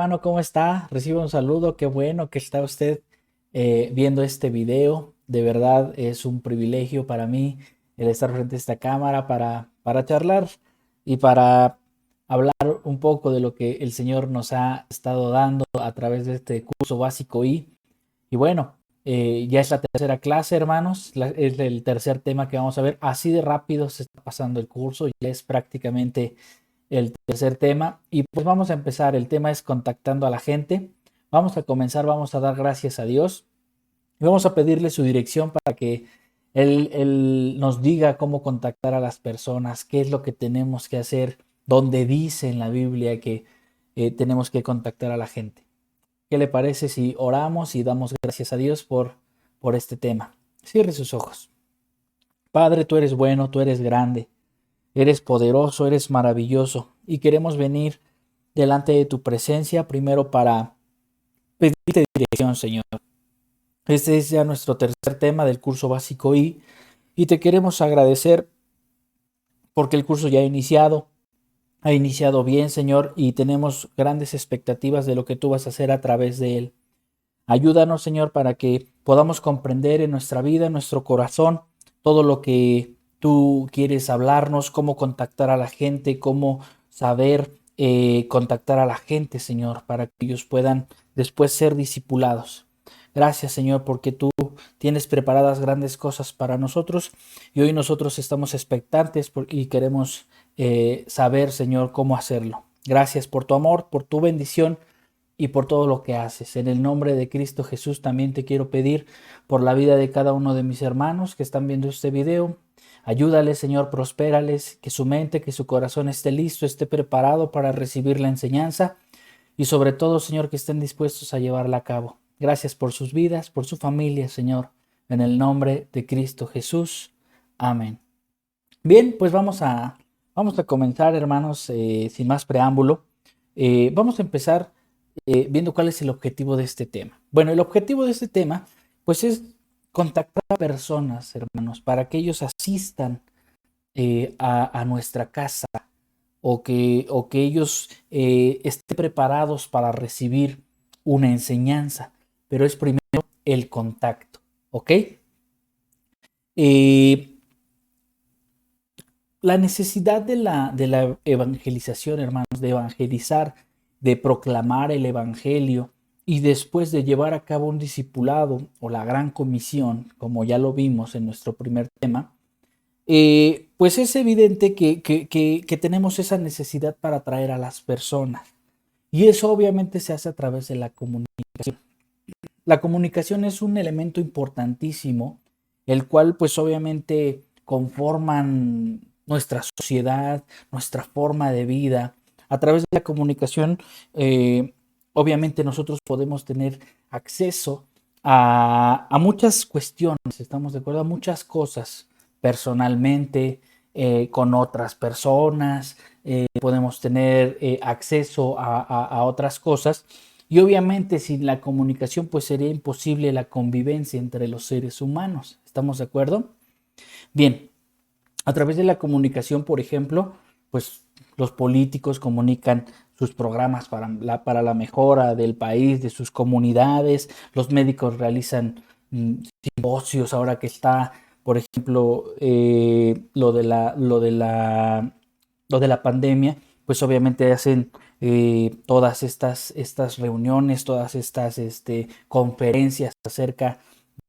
hermano, ¿cómo está? Recibe un saludo, qué bueno que está usted viendo este video. De verdad es un privilegio para mí el estar frente a esta cámara para charlar y para hablar un poco de lo que el Señor nos ha estado dando a través de este curso básico y bueno, ya es la tercera clase, hermanos, es el tercer tema que vamos a ver. Así de rápido se está pasando el curso, ya es prácticamente el tercer tema. Y pues vamos a empezar. El tema es contactando a la gente. Vamos a comenzar, vamos a dar gracias a Dios y vamos a pedirle su dirección para que Él nos diga cómo contactar a las personas, qué es lo que tenemos que hacer, donde dice en la Biblia que tenemos que contactar a la gente. ¿Qué le parece si oramos y damos gracias a Dios por este tema? Cierre sus ojos. Padre, tú eres bueno, tú eres grande. Eres poderoso, eres maravilloso y queremos venir delante de tu presencia primero para pedirte dirección, Señor. Este es ya nuestro tercer tema del curso básico y te queremos agradecer porque el curso ya ha iniciado bien, Señor, y tenemos grandes expectativas de lo que tú vas a hacer a través de él. Ayúdanos, Señor, para que podamos comprender en nuestra vida, en nuestro corazón, todo lo que tú quieres hablarnos, cómo contactar a la gente, cómo saber contactar a la gente, Señor, para que ellos puedan después ser discipulados. Gracias, Señor, porque tú tienes preparadas grandes cosas para nosotros y hoy nosotros estamos expectantes y queremos saber, Señor, cómo hacerlo. Gracias por tu amor, por tu bendición y por todo lo que haces. En el nombre de Cristo Jesús también te quiero pedir por la vida de cada uno de mis hermanos que están viendo este video. Ayúdales, Señor, prospérales, que su mente, que su corazón esté listo, esté preparado para recibir la enseñanza y sobre todo, Señor, que estén dispuestos a llevarla a cabo. Gracias por sus vidas, por su familia, Señor. En el nombre de Cristo Jesús. Amén. Bien, pues vamos a comenzar, hermanos, sin más preámbulo. Vamos a empezar viendo cuál es el objetivo de este tema. Bueno, el objetivo de este tema, pues es contactar a personas, hermanos, para que ellos asistan a nuestra casa o que ellos estén preparados para recibir una enseñanza, pero es primero el contacto, ¿ok? Eh, la necesidad de la evangelización, hermanos, de evangelizar, de proclamar el evangelio y después de llevar a cabo un discipulado o la gran comisión, como ya lo vimos en nuestro primer tema, pues es evidente que tenemos esa necesidad para atraer a las personas. Y eso obviamente se hace a través de la comunicación. La comunicación es un elemento importantísimo, el cual pues obviamente conforman nuestra sociedad, nuestra forma de vida. A través de la comunicación, obviamente nosotros podemos tener acceso a muchas cuestiones, estamos de acuerdo, a muchas cosas personalmente, con otras personas, podemos tener acceso a otras cosas y obviamente sin la comunicación pues sería imposible la convivencia entre los seres humanos. ¿Estamos de acuerdo? Bien, a través de la comunicación, por ejemplo, pues los políticos comunican sus programas para la mejora del país, de sus comunidades, los médicos realizan simposios ahora que está, por ejemplo, lo de la pandemia, pues obviamente hacen todas estas reuniones, todas estas conferencias acerca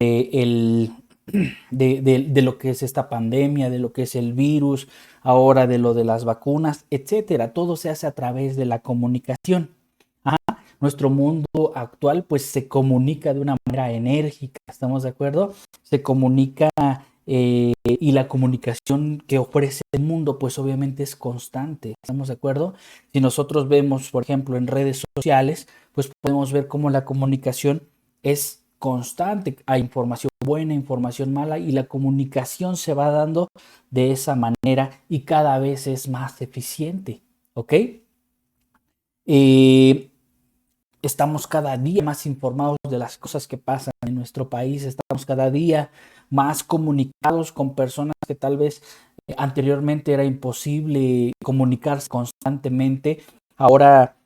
de, el, de lo que es esta pandemia, de lo que es el virus, ahora de lo de las vacunas, etcétera. Todo se hace a través de la comunicación. Ajá. Nuestro mundo actual pues se comunica de una manera enérgica, ¿estamos de acuerdo? Se comunica y la comunicación que ofrece el mundo pues obviamente es constante, ¿estamos de acuerdo? Si nosotros vemos, por ejemplo, en redes sociales, pues podemos ver cómo la comunicación es constante, hay información buena, información mala y la comunicación se va dando de esa manera y cada vez es más eficiente, ¿ok? Estamos cada día más informados de las cosas que pasan en nuestro país, estamos cada día más comunicados con personas que tal vez anteriormente era imposible comunicarse constantemente. Ahora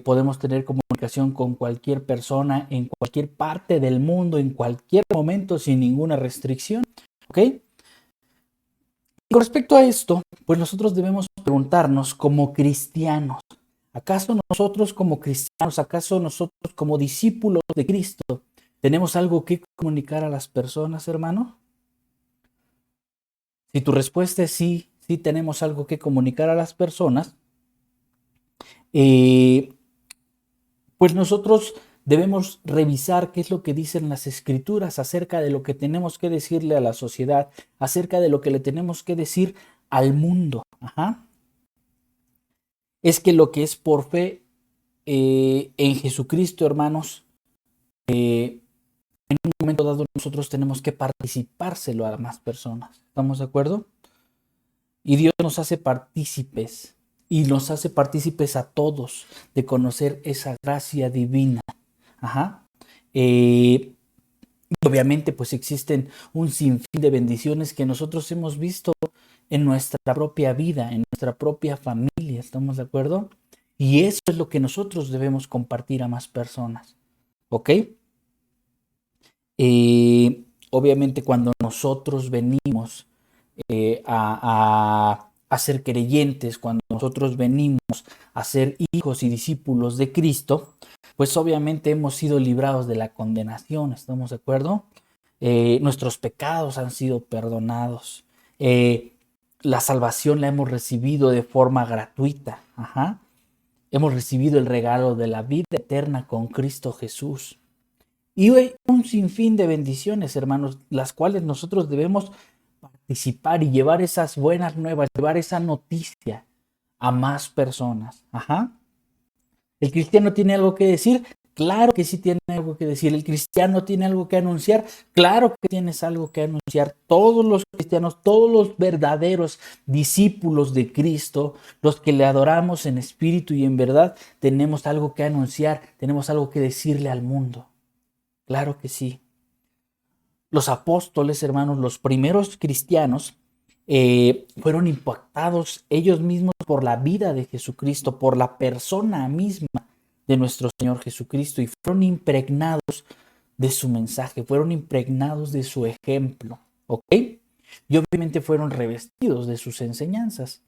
podemos tener comunicación con cualquier persona en cualquier parte del mundo, en cualquier momento, sin ninguna restricción. ¿Ok? Y con respecto a esto, pues nosotros debemos preguntarnos como cristianos, ¿acaso nosotros como cristianos, acaso nosotros como discípulos de Cristo, tenemos algo que comunicar a las personas, hermano? Si tu respuesta es sí, sí tenemos algo que comunicar a las personas, eh, pues nosotros debemos revisar qué es lo que dicen las escrituras acerca de lo que tenemos que decirle a la sociedad, acerca de lo que le tenemos que decir al mundo. Ajá. Es que lo que es por fe en Jesucristo, hermanos, en un momento dado nosotros tenemos que participárselo a más personas. ¿Estamos de acuerdo? Y Dios nos hace partícipes y nos hace partícipes a todos de conocer esa gracia divina. Ajá. Y obviamente pues existen un sinfín de bendiciones que nosotros hemos visto en nuestra propia vida, en nuestra propia familia. ¿Estamos de acuerdo? Y eso es lo que nosotros debemos compartir a más personas. ¿Ok? Obviamente cuando nosotros venimos a ser creyentes, cuando nosotros venimos a ser hijos y discípulos de Cristo, pues obviamente hemos sido librados de la condenación, ¿estamos de acuerdo? Nuestros pecados han sido perdonados. La salvación la hemos recibido de forma gratuita. Ajá. Hemos recibido el regalo de la vida eterna con Cristo Jesús. Y hay un sinfín de bendiciones, hermanos, las cuales nosotros debemos participar y llevar esas buenas nuevas, llevar esa noticia a más personas. Ajá. ¿El cristiano tiene algo que decir? Claro que sí tiene algo que decir. ¿El cristiano tiene algo que anunciar? Claro que tienes algo que anunciar. Todos los cristianos, todos los verdaderos discípulos de Cristo, los que le adoramos en espíritu y en verdad, tenemos algo que anunciar, tenemos algo que decirle al mundo. Claro que sí. Los apóstoles, hermanos, los primeros cristianos, fueron impactados ellos mismos por la vida de Jesucristo, por la persona misma de nuestro Señor Jesucristo, y fueron impregnados de su mensaje, fueron impregnados de su ejemplo, ¿ok? Y obviamente fueron revestidos de sus enseñanzas.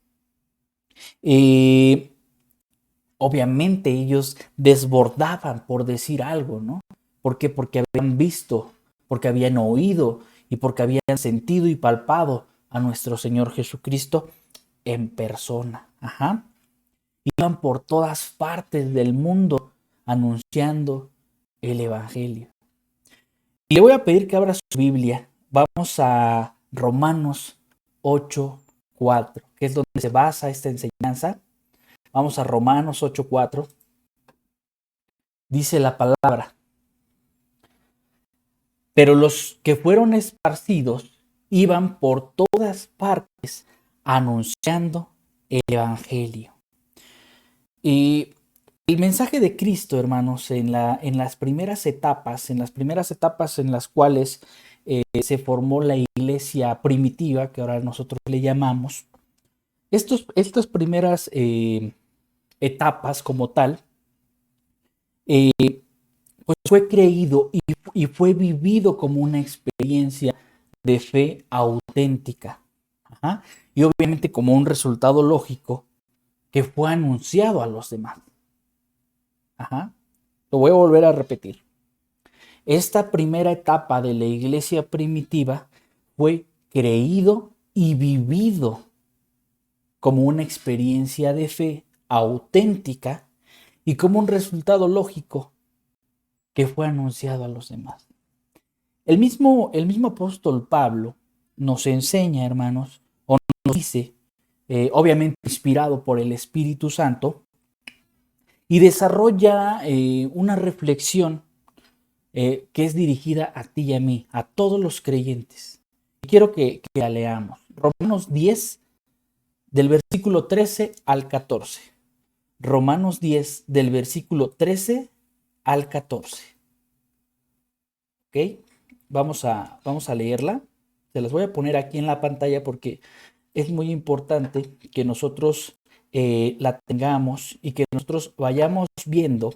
Obviamente ellos desbordaban por decir algo, ¿no? ¿Por qué? Porque habían visto, porque habían oído y porque habían sentido y palpado a nuestro Señor Jesucristo en persona. Ajá. Iban por todas partes del mundo anunciando el Evangelio. Y le voy a pedir que abra su Biblia. Vamos a Romanos 8:4, que es donde se basa esta enseñanza. Vamos a Romanos 8:4. Dice la palabra: pero los que fueron esparcidos iban por todas partes anunciando el Evangelio. Y el mensaje de Cristo, hermanos, en las primeras etapas, en las cuales se formó la iglesia primitiva, que ahora nosotros le llamamos, estas primeras etapas como tal, eh, pues fue creído y fue vivido como una experiencia de fe auténtica. Ajá. Y obviamente como un resultado lógico que fue anunciado a los demás. Ajá. Lo voy a volver a repetir. Esta primera etapa de la iglesia primitiva fue creído y vivido como una experiencia de fe auténtica y como un resultado lógico que fue anunciado a los demás. El mismo apóstol Pablo nos enseña, hermanos, o nos dice, obviamente inspirado por el Espíritu Santo, y desarrolla una reflexión que es dirigida a ti y a mí, a todos los creyentes. Quiero que la leamos. Romanos 10, del versículo 13 al 14. Romanos 10, del versículo 13 al 14. ¿Ok? Vamos a leerla. Se las voy a poner aquí en la pantalla porque es muy importante que nosotros la tengamos y que nosotros vayamos viendo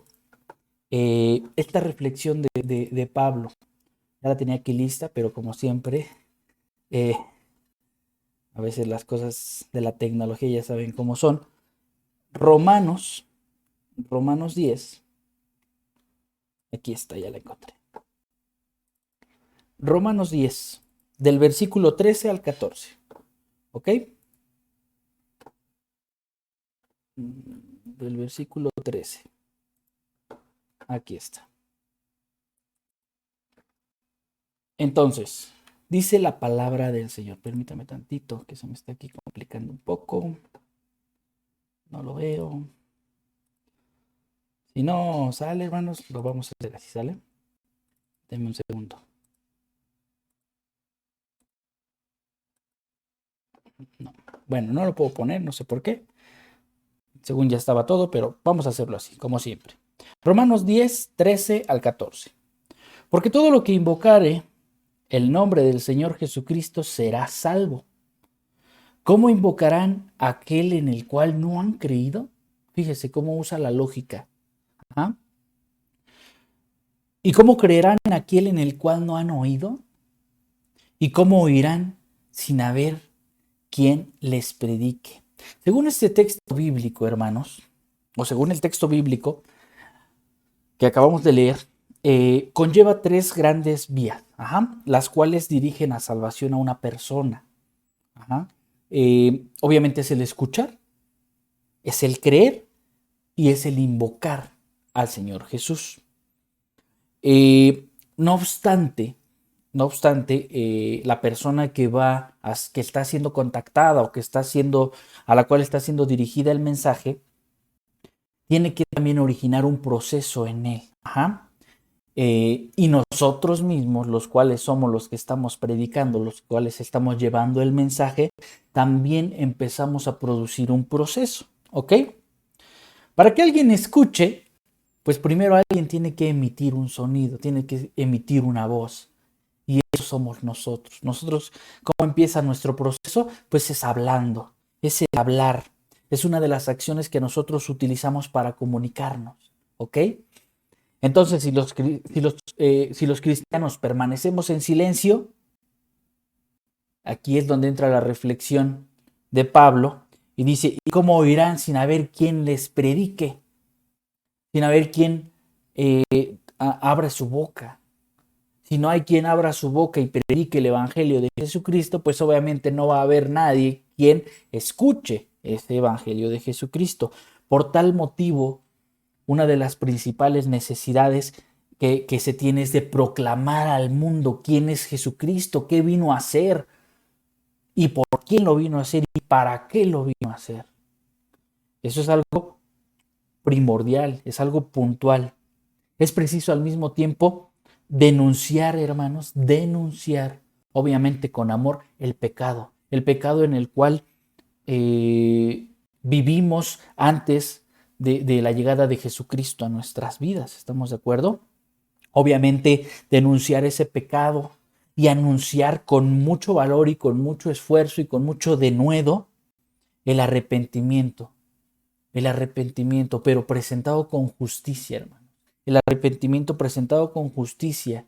esta reflexión de Pablo. Ya la tenía aquí lista, pero como siempre, eh, a veces las cosas de la tecnología ya saben cómo son. Romanos 10. Aquí está, ya la encontré. Romanos 10, del versículo 13 al 14. ¿Ok? Del versículo 13. Aquí está. Entonces, dice la palabra del Señor. Permítame tantito, que se me está aquí complicando un poco. No lo veo. Si no sale, hermanos, lo vamos a hacer así, ¿sale? Denme un segundo. No. Bueno, no lo puedo poner, no sé por qué. Según ya estaba todo, pero vamos a hacerlo así, como siempre. Romanos 10, 13 al 14. Porque todo lo que invocare el nombre del Señor Jesucristo será salvo. ¿Cómo invocarán a aquel en el cual no han creído? Fíjese cómo usa la lógica. ¿Ah? ¿Y cómo creerán en aquel en el cual no han oído? ¿Y cómo oirán sin haber quien les predique? Según este texto bíblico, hermanos, o según el texto bíblico que acabamos de leer, conlleva tres grandes vías, las cuales dirigen a salvación a una persona. Obviamente es el escuchar, es el creer y es el invocar al Señor Jesús. No obstante, la persona que está siendo contactada o a la cual está siendo dirigida el mensaje, tiene que también originar un proceso en él. Y nosotros mismos, los cuales somos los que estamos predicando, los cuales estamos llevando el mensaje, también empezamos a producir un proceso, ¿ok? Para que alguien escuche, pues primero alguien tiene que emitir un sonido, tiene que emitir una voz. Y eso somos nosotros. Nosotros, ¿cómo empieza nuestro proceso? Pues es hablando, es el hablar. Es una de las acciones que nosotros utilizamos para comunicarnos, ¿ok? Entonces, si los cristianos permanecemos en silencio, aquí es donde entra la reflexión de Pablo y dice, ¿y cómo oirán sin haber quien les predique? Sin haber quien abra su boca. Si no hay quien abra su boca y predique el evangelio de Jesucristo, pues obviamente no va a haber nadie quien escuche ese evangelio de Jesucristo. Por tal motivo, una de las principales necesidades que se tiene es de proclamar al mundo quién es Jesucristo, qué vino a hacer y por quién lo vino a hacer y para qué lo vino a hacer. Eso es algo primordial, es algo puntual. Es preciso al mismo tiempo denunciar, hermanos, denunciar, obviamente con amor, el pecado en el cual vivimos antes de la llegada de Jesucristo a nuestras vidas. ¿Estamos de acuerdo? Obviamente denunciar ese pecado y anunciar con mucho valor y con mucho esfuerzo y con mucho denuedo el arrepentimiento. El arrepentimiento, pero presentado con justicia, hermano. El arrepentimiento presentado con justicia,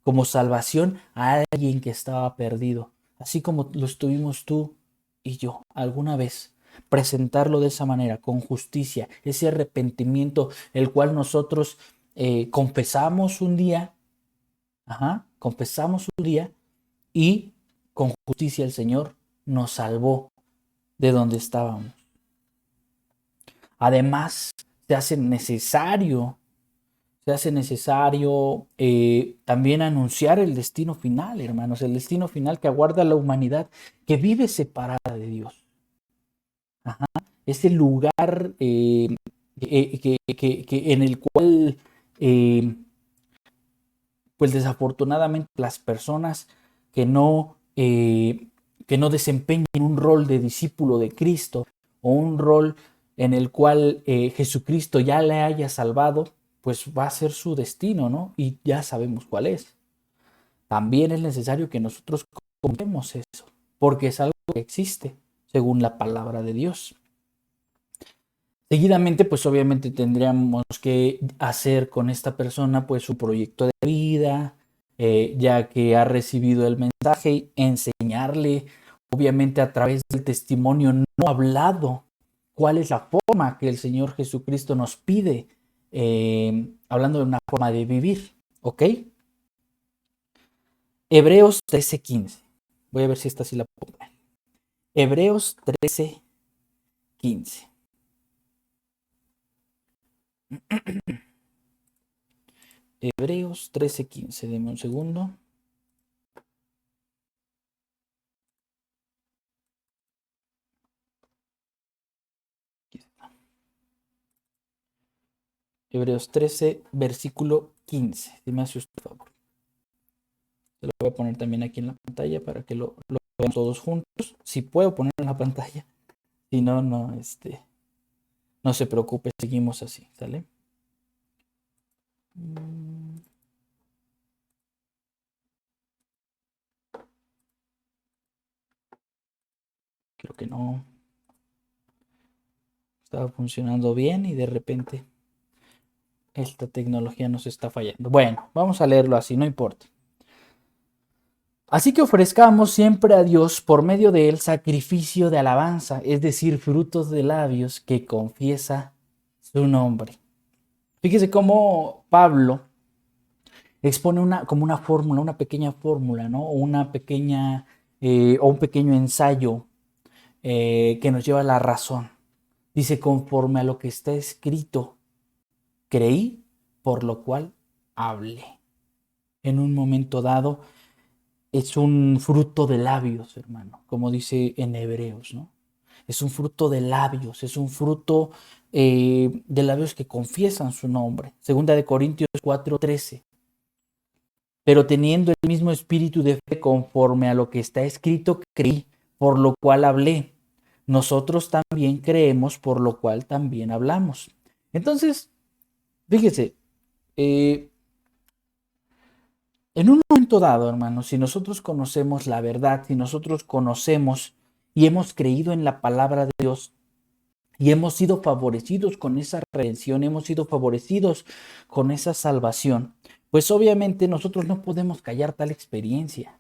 como salvación a alguien que estaba perdido, así como lo estuvimos tú y yo alguna vez. Presentarlo de esa manera, con justicia, ese arrepentimiento, el cual nosotros confesamos un día, confesamos un día y con justicia el Señor nos salvó de donde estábamos. Además, se hace necesario también anunciar el destino final, hermanos, el destino final que aguarda a la humanidad que vive separada de Dios. Ese lugar en el cual, pues desafortunadamente, las personas que no desempeñen un rol de discípulo de Cristo o un rol en el cual Jesucristo ya le haya salvado, pues va a ser su destino, ¿no? Y ya sabemos cuál es. También es necesario que nosotros contemos eso, porque es algo que existe según la palabra de Dios. Seguidamente, pues obviamente tendríamos que hacer con esta persona pues su proyecto de vida, ya que ha recibido el mensaje, enseñarle, obviamente a través del testimonio no hablado, cuál es la forma que el Señor Jesucristo nos pide, hablando de una forma de vivir, ¿ok? Hebreos 13:15. Voy a ver si esta sí la pongo. Hebreos 13:15. Hebreos 13:15. Deme un segundo. Hebreos 13, versículo 15. Si me hace usted favor. Se lo voy a poner también aquí en la pantalla para que lo vean todos juntos. Si puedo ponerlo en la pantalla. Si no, no se preocupe, seguimos así, ¿sale? Creo que no estaba funcionando bien y de repente esta tecnología nos está fallando. Bueno, vamos a leerlo así, no importa. Así que ofrezcamos siempre a Dios por medio de él sacrificio de alabanza, es decir, frutos de labios que confiesa su nombre. Fíjese cómo Pablo expone como una fórmula, una pequeña fórmula, ¿no? O un pequeño ensayo que nos lleva a la razón. Dice, conforme a lo que está escrito, creí, por lo cual hablé. En un momento dado, es un fruto de labios, hermano, como dice en Hebreos, ¿no? Es un fruto de labios, es un fruto de labios que confiesan su nombre. Segunda de Corintios 4:13. Pero teniendo el mismo espíritu de fe conforme a lo que está escrito, creí, por lo cual hablé. Nosotros también creemos, por lo cual también hablamos. Entonces, fíjese, eh, en un momento dado, hermanos, si nosotros conocemos la verdad, si nosotros conocemos y hemos creído en la palabra de Dios y hemos sido favorecidos con esa redención, hemos sido favorecidos con esa salvación, pues obviamente nosotros no podemos callar tal experiencia.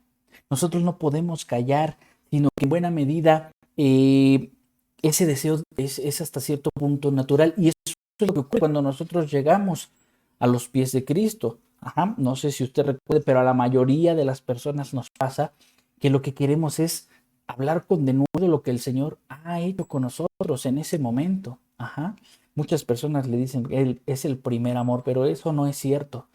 Nosotros no podemos callar, sino que en buena medida ese deseo es hasta cierto punto natural y eso es lo que ocurre cuando nosotros llegamos a los pies de Cristo. Ajá, no sé si usted recuerde, pero a la mayoría de las personas nos pasa que lo que queremos es hablar con denuedo lo que el Señor ha hecho con nosotros en ese momento. Ajá. Muchas personas le dicen que Él es el primer amor, pero eso no es cierto.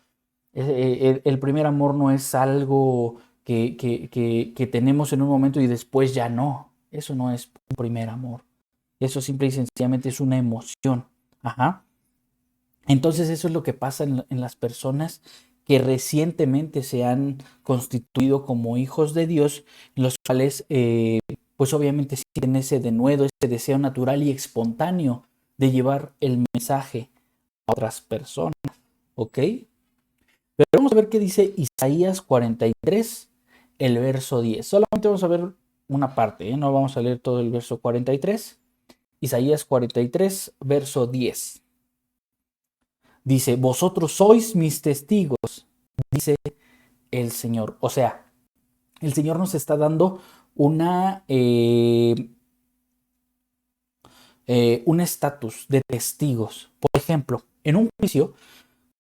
El primer amor no es algo que tenemos en un momento y después ya no. Eso no es un primer amor. Eso simple y sencillamente es una emoción. Ajá. Entonces eso es lo que pasa en las personas que recientemente se han constituido como hijos de Dios, los cuales pues obviamente sienten ese denuedo, ese deseo natural y espontáneo de llevar el mensaje a otras personas. ¿Ok? Pero vamos a ver qué dice Isaías 43, el verso 10. Solamente vamos a ver una parte, ¿eh? No vamos a leer todo el verso 43. Isaías 43, verso 10. Dice, vosotros sois mis testigos, dice el Señor. O sea, el Señor nos está dando un estatus de testigos. Por ejemplo, en un juicio,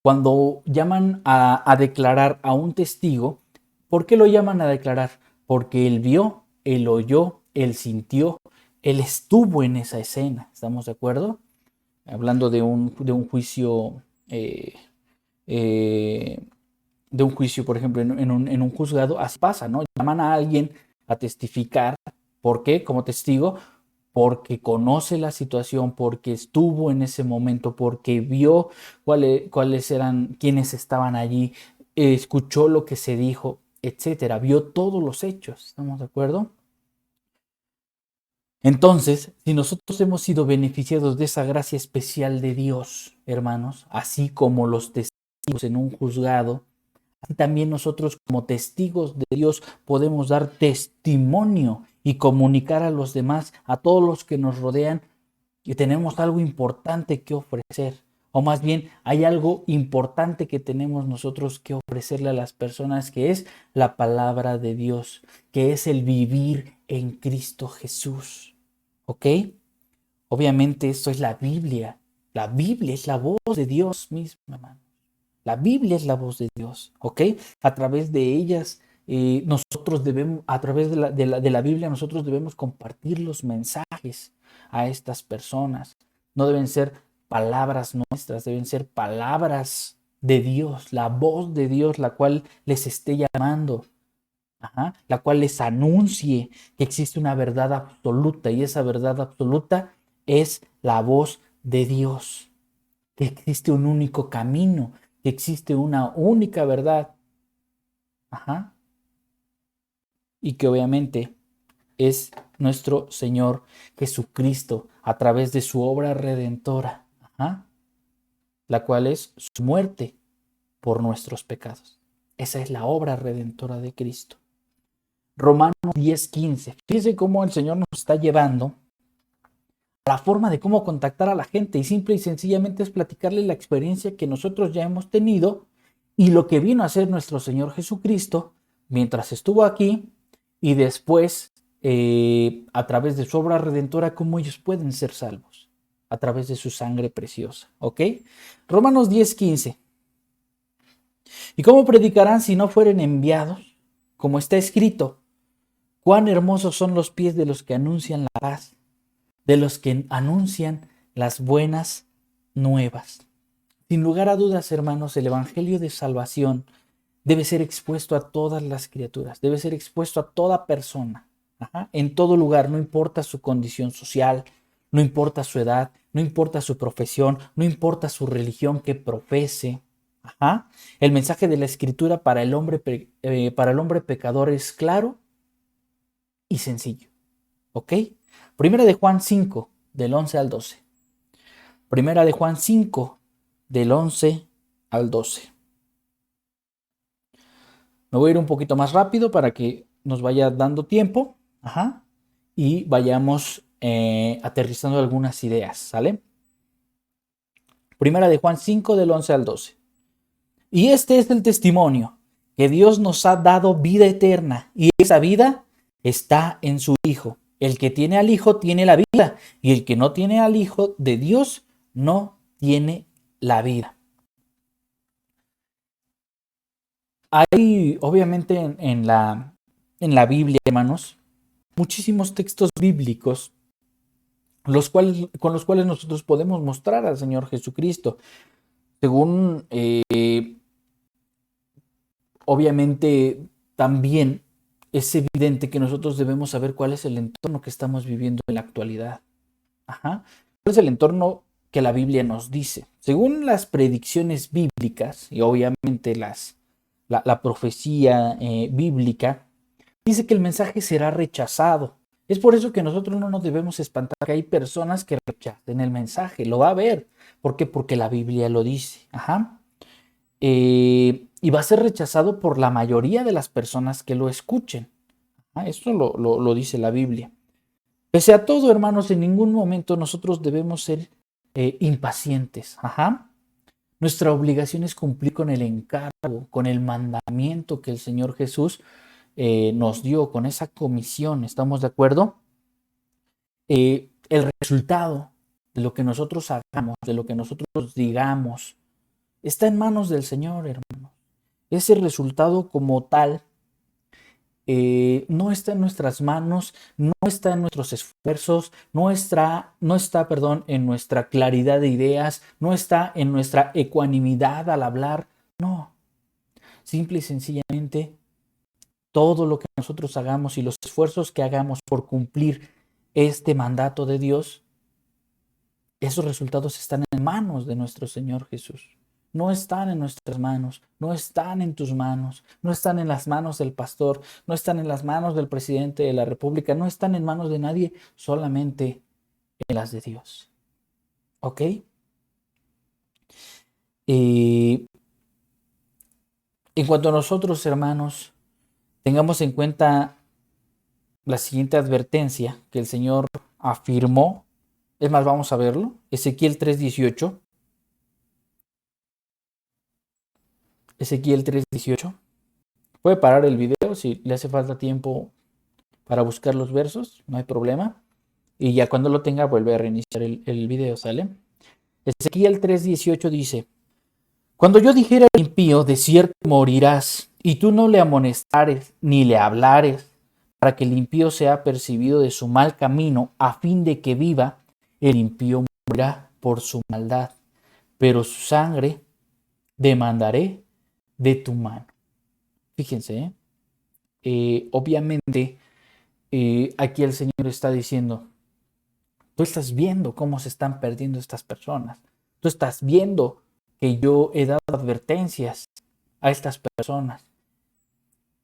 cuando llaman a declarar a un testigo, ¿por qué lo llaman a declarar? Porque él vio, él oyó, él sintió, él estuvo en esa escena. ¿Estamos de acuerdo? Hablando de un juicio, eh, de un juicio, por ejemplo, en un juzgado, así pasa, ¿no? Llaman a alguien a testificar. ¿Por qué? Como testigo, porque conoce la situación, porque estuvo en ese momento, porque vio cuáles eran, quienes estaban allí, escuchó lo que se dijo, etcétera, vio todos los hechos. ¿Estamos de acuerdo? Entonces, si nosotros hemos sido beneficiados de esa gracia especial de Dios, hermanos, así como los testigos en un juzgado, así también nosotros como testigos de Dios podemos dar testimonio y comunicar a los demás, a todos los que nos rodean, y tenemos algo importante que ofrecer. O más bien, hay algo importante que tenemos nosotros que ofrecerle a las personas, que es la palabra de Dios, que es el vivir en Cristo Jesús. ¿Ok? Obviamente esto es la Biblia. La Biblia es la voz de Dios mismo, hermano. La Biblia es la voz de Dios, ¿ok? A través de ellas, nosotros debemos, a través de la Biblia, nosotros debemos compartir los mensajes a estas personas. No deben ser palabras nuestras, deben ser palabras de Dios, la voz de Dios, la cual les esté llamando, la cual les anuncie que existe una verdad absoluta, y esa verdad absoluta es la voz de Dios, que existe un único camino, que existe una única verdad, y que obviamente es nuestro Señor Jesucristo a través de su obra redentora, la cual es su muerte por nuestros pecados. Esa es la obra redentora de Cristo. Romanos 10:15. Fíjense cómo el Señor nos está llevando a la forma de cómo contactar a la gente, y simple y sencillamente es platicarle la experiencia que nosotros ya hemos tenido y lo que vino a hacer nuestro Señor Jesucristo mientras estuvo aquí, y después a través de su obra redentora, cómo ellos pueden ser salvos a través de su sangre preciosa. ¿Ok? Romanos 10:15. ¿Y cómo predicarán si no fueren enviados? Como está escrito, cuán hermosos son los pies de los que anuncian la paz, de los que anuncian las buenas nuevas. Sin lugar a dudas, hermanos, el evangelio de salvación debe ser expuesto a todas las criaturas, debe ser expuesto a toda persona, en todo lugar, no importa su condición social, no importa su edad, no importa su profesión, no importa su religión que profese. El mensaje de la Escritura para el hombre pecador es claro y sencillo. ¿Ok? Primera de Juan 5, del 11 al 12. Primera de Juan 5, del 11 al 12. Me voy a ir un poquito más rápido para que nos vaya dando tiempo, y vayamos aterrizando algunas ideas, ¿sale? Primera de Juan 5, del 11 al 12. Y este es el testimonio, que Dios nos ha dado vida eterna, y esa vida está en su Hijo. El que tiene al Hijo tiene la vida, y el que no tiene al Hijo de Dios no tiene la vida. Hay, obviamente, en la Biblia, hermanos, muchísimos textos bíblicos con los cuales nosotros podemos mostrar al Señor Jesucristo. Según, obviamente, también es evidente que nosotros debemos saber cuál es el entorno que estamos viviendo en la actualidad. ¿Cuál es el entorno que la Biblia nos dice? Según las predicciones bíblicas y obviamente la profecía bíblica, dice que el mensaje será rechazado. Es por eso que nosotros no nos debemos espantar que hay personas que rechacen el mensaje. Lo va a haber. ¿Por qué? Porque la Biblia lo dice. Y va a ser rechazado por la mayoría de las personas que lo escuchen. Esto lo dice la Biblia. Pese a todo, hermanos, en ningún momento nosotros debemos ser impacientes. Nuestra obligación es cumplir con el encargo, con el mandamiento que el Señor Jesús nos dio, con esa comisión. ¿Estamos de acuerdo? El resultado de lo que nosotros hagamos, de lo que nosotros digamos, está en manos del Señor, hermano. Ese resultado como tal no está en nuestras manos, no está en nuestros esfuerzos, no está, en nuestra claridad de ideas, no está en nuestra ecuanimidad al hablar. No, simple y sencillamente, todo lo que nosotros hagamos y los esfuerzos que hagamos por cumplir este mandato de Dios, esos resultados están en manos de nuestro Señor Jesús. No están en nuestras manos, no están en tus manos, no están en las manos del pastor, no están en las manos del presidente de la República, no están en manos de nadie, solamente en las de Dios. ¿Ok? En cuanto a nosotros, hermanos, tengamos en cuenta la siguiente advertencia que el Señor afirmó Es más, vamos a verlo. Ezequiel 3:18. Ezequiel 3:18. Puede parar el video si le hace falta tiempo para buscar los versos, no hay problema. Y ya cuando lo tenga, vuelve a reiniciar el video, ¿sale? Ezequiel 3:18 dice: Cuando yo dijera al impío, de cierto morirás, y tú no le amonestares ni le hablares, para que el impío sea percibido de su mal camino, a fin de que viva, el impío morirá por su maldad, pero su sangre demandaré de tu mano. Fíjense, obviamente aquí el Señor está diciendo, tú estás viendo cómo se están perdiendo estas personas, tú estás viendo que yo he dado advertencias a estas personas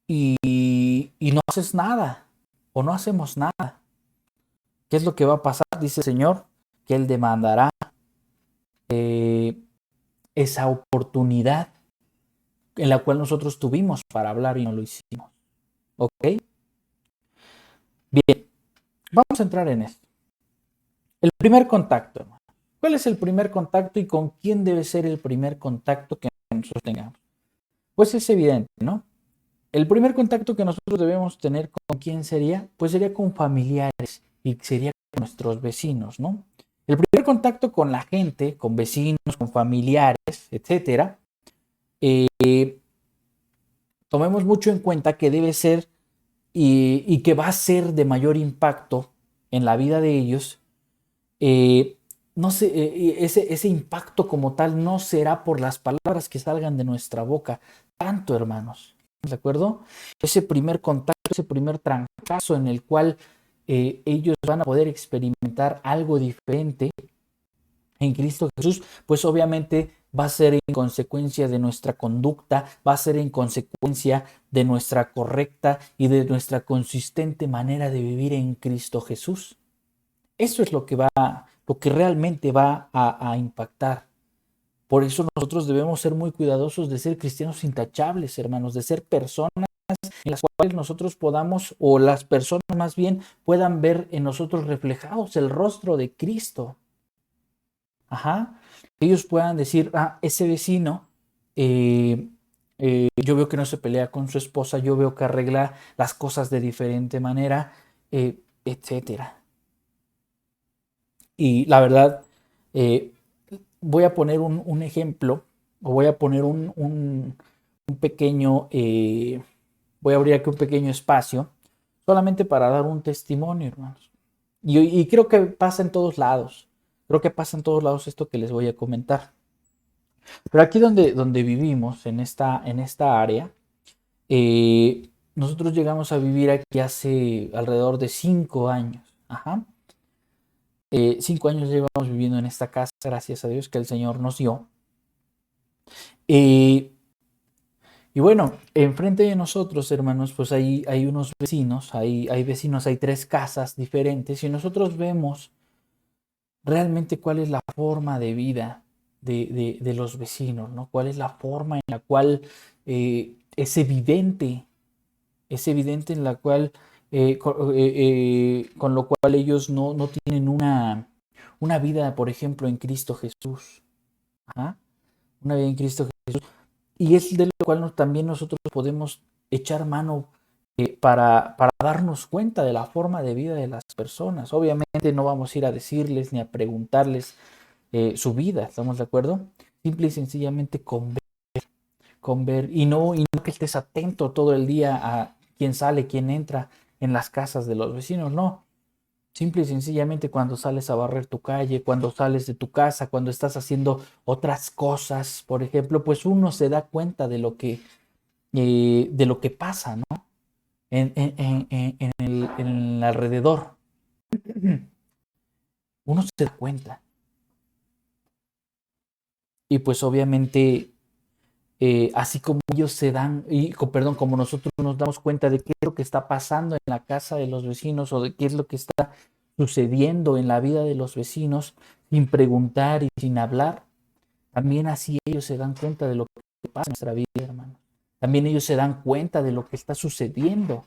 y no haces nada o no hacemos nada. ¿Qué es lo que va a pasar? Dice el Señor, que Él demandará esa oportunidad en la cual nosotros tuvimos para hablar y no lo hicimos. ¿Ok? Bien, vamos a entrar en esto. El primer contacto, hermano. ¿Cuál es el primer contacto y con quién debe ser el primer contacto que nosotros tengamos? Pues es evidente, ¿no? El primer contacto que nosotros debemos tener con quién sería, pues sería con familiares y sería con nuestros vecinos, ¿no? El primer contacto con la gente, con vecinos, con familiares, etcétera, tomemos mucho en cuenta que debe ser y que va a ser de mayor impacto en la vida de ellos. No sé, ese impacto como tal no será por las palabras que salgan de nuestra boca, tanto, hermanos. ¿De acuerdo? Ese primer contacto, ese primer trancazo en el cual ellos van a poder experimentar algo diferente en Cristo Jesús, pues obviamente va a ser en consecuencia de nuestra conducta, va a ser en consecuencia de nuestra correcta y de nuestra consistente manera de vivir en Cristo Jesús. Eso es lo que realmente va a impactar. Por eso nosotros debemos ser muy cuidadosos de ser cristianos intachables, hermanos, de ser personas en las cuales nosotros podamos, o las personas más bien, puedan ver en nosotros reflejados el rostro de Cristo. Ajá. Ellos puedan decir, ese vecino, yo veo que no se pelea con su esposa, yo veo que arregla las cosas de diferente manera, etcétera. Y la verdad, voy a poner un ejemplo, o voy a poner un pequeño, voy a abrir aquí un pequeño espacio, solamente para dar un testimonio, hermanos. Y creo que pasa en todos lados. Creo que pasa en todos lados esto que les voy a comentar. Pero aquí donde vivimos, en esta área, nosotros llegamos a vivir aquí hace alrededor de 5 años. Ajá. 5 años llevamos viviendo en esta casa, gracias a Dios que el Señor nos dio. Y bueno, enfrente de nosotros, hermanos, pues hay unos vecinos, hay vecinos, hay 3 casas diferentes y nosotros vemos realmente cuál es la forma de vida de los vecinos, ¿no? Cuál es la forma en la cual es evidente en la cual, con lo cual ellos no tienen una vida, por ejemplo, en Cristo Jesús. ¿Ah? Una vida en Cristo Jesús. Y es de lo cual también nosotros podemos echar mano para darnos cuenta de la forma de vida de las personas. Obviamente no vamos a ir a decirles ni a preguntarles su vida, ¿estamos de acuerdo? Simple y sencillamente con ver y no que estés atento todo el día a quién sale, quién entra en las casas de los vecinos, no. Simple y sencillamente cuando sales a barrer tu calle, cuando sales de tu casa, cuando estás haciendo otras cosas, por ejemplo, pues uno se da cuenta de lo que pasa, ¿no? En el alrededor. Uno se da cuenta. Y pues obviamente, así como ellos se dan, perdón, como nosotros nos damos cuenta de qué es lo que está pasando en la casa de los vecinos o de qué es lo que está sucediendo en la vida de los vecinos, sin preguntar y sin hablar, también así ellos se dan cuenta de lo que pasa en nuestra vida, hermano. También ellos se dan cuenta de lo que está sucediendo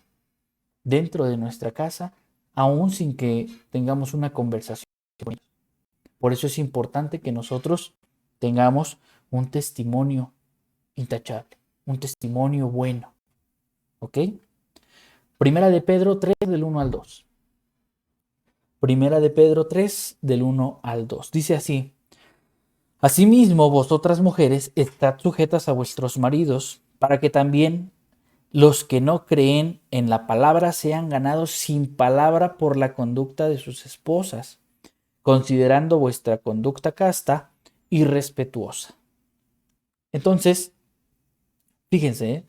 dentro de nuestra casa, aún sin que tengamos una conversación con ellos. Por eso es importante que nosotros tengamos un testimonio intachable, un testimonio bueno. ¿Ok? Primera de Pedro 3, del 1 al 2. Primera de Pedro 3, del 1 al 2. Dice así: Asimismo, vosotras mujeres, estad sujetas a vuestros maridos, para que también los que no creen en la palabra sean ganados sin palabra por la conducta de sus esposas, considerando vuestra conducta casta y respetuosa. Entonces, fíjense,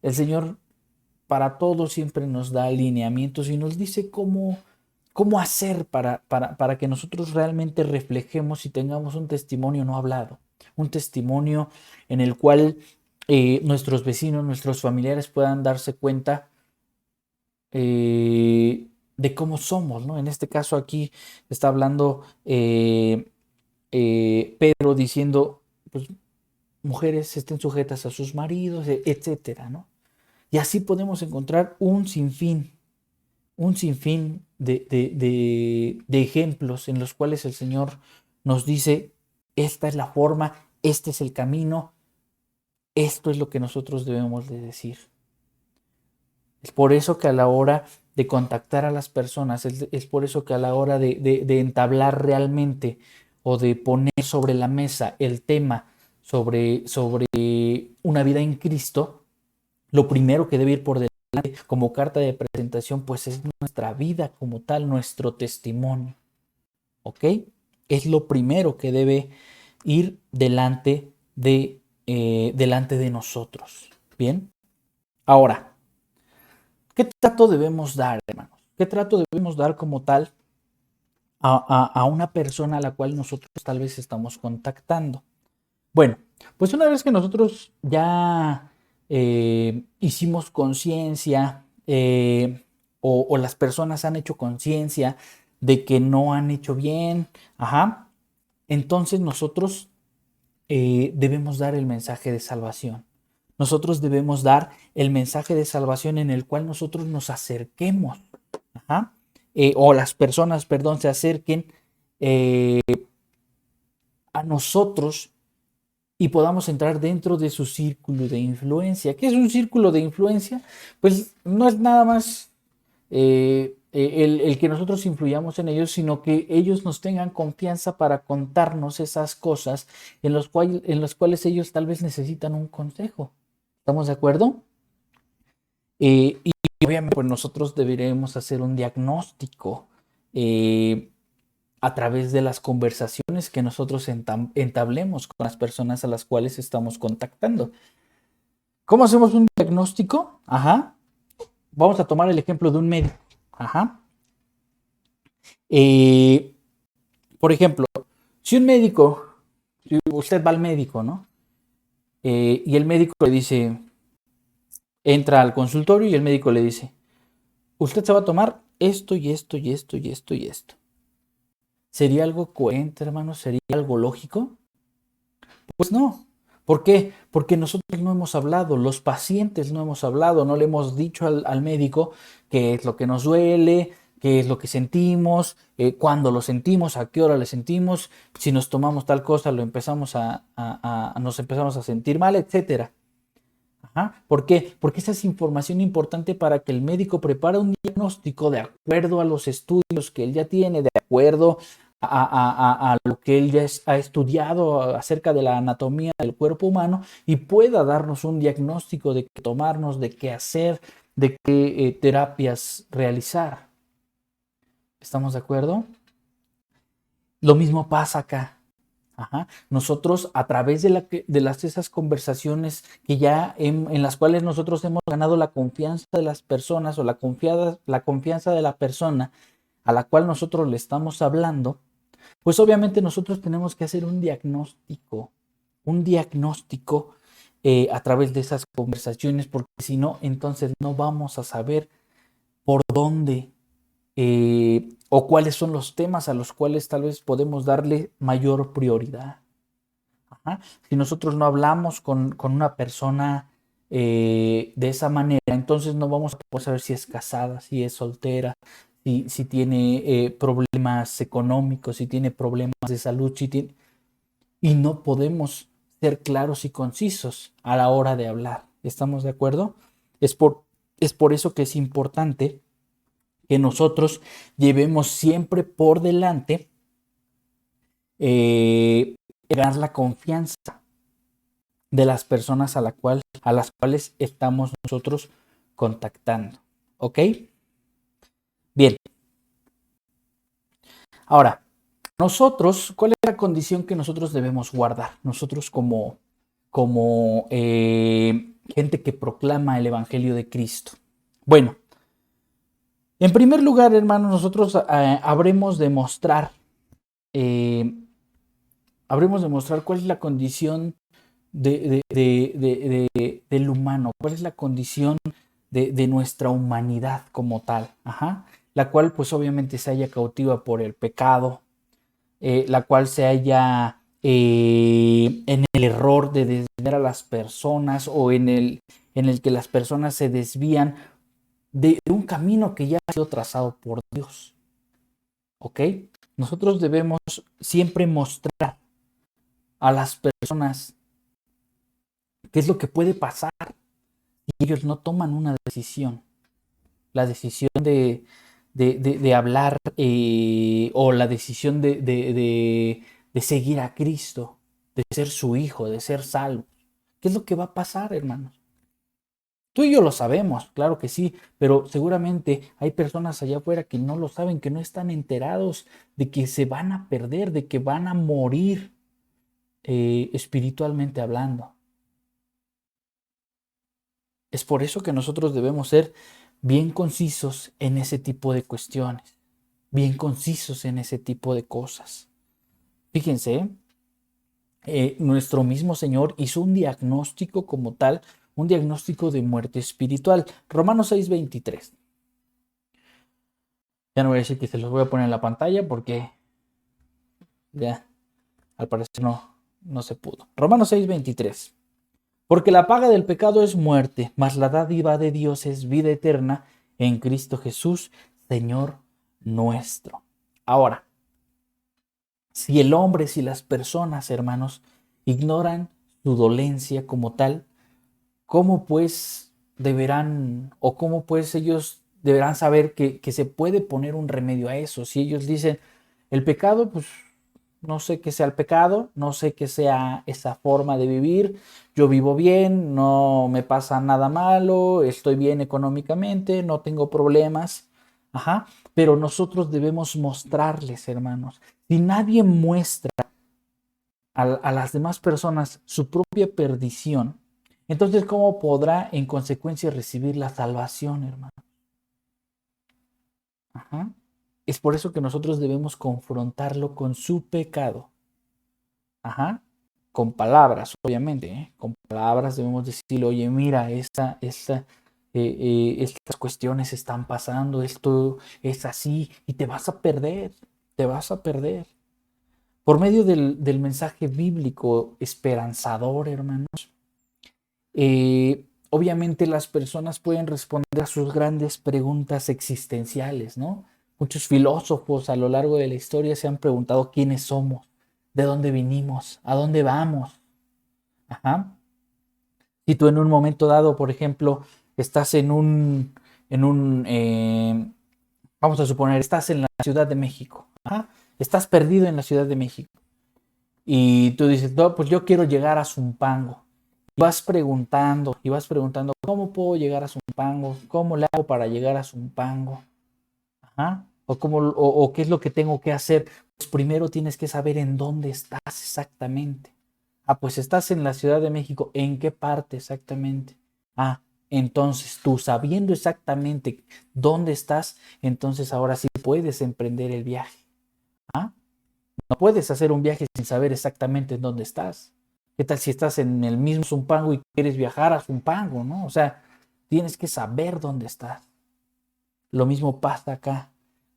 el Señor para todo siempre nos da alineamientos y nos dice cómo hacer para que nosotros realmente reflejemos y tengamos un testimonio no hablado, un testimonio en el cual nuestros vecinos, nuestros familiares puedan darse cuenta de cómo somos, ¿no? En este caso aquí está hablando Pedro diciendo, pues, mujeres estén sujetas a sus maridos, etcétera, ¿no? Y así podemos encontrar un sinfín de ejemplos en los cuales el Señor nos dice, esta es la forma, este es el camino, esto es lo que nosotros debemos de decir. Es por eso que a la hora de contactar a las personas, es por eso que a la hora de entablar realmente o de poner sobre la mesa el tema sobre una vida en Cristo, lo primero que debe ir por delante como carta de presentación, pues es nuestra vida como tal, nuestro testimonio. ¿Ok? Es lo primero que debe ir delante de nosotros. Bien. Ahora, ¿qué trato debemos dar, hermanos? ¿Qué trato debemos dar como tal a una persona a la cual nosotros tal vez estamos contactando? Bueno, pues una vez que nosotros ya hicimos conciencia o las personas han hecho conciencia de que no han hecho bien, ajá, entonces nosotros debemos dar el mensaje de salvación. Nosotros debemos dar el mensaje de salvación en el cual nosotros nos acerquemos, ajá, o las personas, perdón, se acerquen a nosotros y podamos entrar dentro de su círculo de influencia. ¿Qué es un círculo de influencia? Pues no es nada más el que nosotros influyamos en ellos, sino que ellos nos tengan confianza para contarnos esas cosas en los cuales ellos tal vez necesitan un consejo. ¿Estamos de acuerdo? Y obviamente pues nosotros deberemos hacer un diagnóstico a través de las conversaciones que nosotros entablemos con las personas a las cuales estamos contactando. ¿Cómo hacemos un diagnóstico? Ajá. Vamos a tomar el ejemplo de un médico. Ajá. Por ejemplo, si un médico, si usted va al médico, ¿no? Y el médico le dice, entra al consultorio y el médico le dice, usted se va a tomar esto y esto y esto y esto y esto. ¿Sería algo coherente, hermano? ¿Sería algo lógico? Pues no. ¿Por qué? Porque nosotros no hemos hablado, los pacientes no hemos hablado, no le hemos dicho al médico qué es lo que nos duele, qué es lo que sentimos, cuándo lo sentimos, a qué hora le sentimos, si nos tomamos tal cosa, nos empezamos a sentir mal, etcétera. Ajá. ¿Por qué? Porque esa es información importante para que el médico prepare un diagnóstico de acuerdo a los estudios que él ya tiene, de acuerdo a lo que él ya ha estudiado acerca de la anatomía del cuerpo humano y pueda darnos un diagnóstico de qué tomarnos, de qué hacer, de qué terapias realizar. ¿Estamos de acuerdo? Lo mismo pasa acá. Ajá. Nosotros a través esas conversaciones que ya en las cuales nosotros hemos ganado la confianza de las personas o la confianza de la persona a la cual nosotros le estamos hablando, pues obviamente nosotros tenemos que hacer un diagnóstico a través de esas conversaciones, porque si no, entonces no vamos a saber por dónde o cuáles son los temas a los cuales tal vez podemos darle mayor prioridad. Ajá. Si nosotros no hablamos con una persona de esa manera, entonces no vamos a poder saber si es casada, si es soltera, si tiene problemas económicos, si tiene problemas de salud, y no podemos ser claros y concisos a la hora de hablar. ¿Estamos de acuerdo? Es por, es por eso que es importante que nosotros llevemos siempre por delante ganar la confianza de las personas a las cuales estamos nosotros contactando. ¿Ok? Bien. Ahora, nosotros, ¿cuál es la condición que nosotros debemos guardar? Nosotros como gente que proclama el Evangelio de Cristo. Bueno, en primer lugar, hermanos, nosotros habremos de mostrar cuál es la condición del humano, cuál es la condición de nuestra humanidad como tal, ajá, la cual pues obviamente se halla cautiva por el pecado, la cual se halla en el error de desviar a las personas o en el que las personas se desvían de un camino que ya ha sido trazado por Dios. ¿Ok? Nosotros debemos siempre mostrar a las personas qué es lo que puede pasar si ellos no toman una decisión. La decisión de hablar o la decisión de seguir a Cristo, de ser su hijo, de ser salvo. ¿Qué es lo que va a pasar, hermanos? Tú y yo lo sabemos, claro que sí, pero seguramente hay personas allá afuera que no lo saben, que no están enterados de que se van a perder, de que van a morir espiritualmente hablando. Es por eso que nosotros debemos ser bien concisos en ese tipo de cuestiones, bien concisos en ese tipo de cosas. Fíjense, nuestro mismo Señor hizo un diagnóstico como tal, un diagnóstico de muerte espiritual. Romanos 6:23. Ya no voy a decir que se los voy a poner en la pantalla porque ya al parecer no se pudo. Romanos 6:23. Porque la paga del pecado es muerte, mas la dádiva de Dios es vida eterna en Cristo Jesús, Señor nuestro. Ahora, si el hombre, si las personas, hermanos, ignoran su dolencia como tal, ¿cómo pues deberán o cómo pues ellos deberán saber que se puede poner un remedio a eso? Si ellos dicen, el pecado, pues no sé qué sea el pecado, no sé qué sea esa forma de vivir, yo vivo bien, no me pasa nada malo, estoy bien económicamente, no tengo problemas, ajá, pero nosotros debemos mostrarles, hermanos, si nadie muestra a las demás personas su propia perdición, entonces ¿cómo podrá en consecuencia recibir la salvación, hermano? Ajá. Es por eso que nosotros debemos confrontarlo con su pecado. Ajá. Con palabras, obviamente, ¿eh? Con palabras debemos decirle, oye, mira, estas cuestiones están pasando, esto es así, y te vas a perder, te vas a perder. Por medio del mensaje bíblico esperanzador, hermanos, obviamente las personas pueden responder a sus grandes preguntas existenciales, ¿no? Muchos filósofos a lo largo de la historia se han preguntado quiénes somos, de dónde vinimos, a dónde vamos. Ajá. Si tú en un momento dado, por ejemplo, estás vamos a suponer, estás en la Ciudad de México, ajá, estás perdido en la Ciudad de México y tú dices, no, pues yo quiero llegar a Zumpango. Y vas preguntando, ¿cómo puedo llegar a Zumpango? ¿Cómo le hago para llegar a Zumpango? Ajá. O qué es lo que tengo que hacer. Pues primero tienes que saber en dónde estás exactamente. Ah, pues estás en la Ciudad de México. ¿En qué parte exactamente? Ah, entonces tú sabiendo exactamente dónde estás, entonces ahora sí puedes emprender el viaje. ¿Ah? No puedes hacer un viaje sin saber exactamente en dónde estás. ¿Qué tal si estás en el mismo Zumpango y quieres viajar a Zumpango, ¿no? O sea, tienes que saber dónde estás. Lo mismo pasa acá.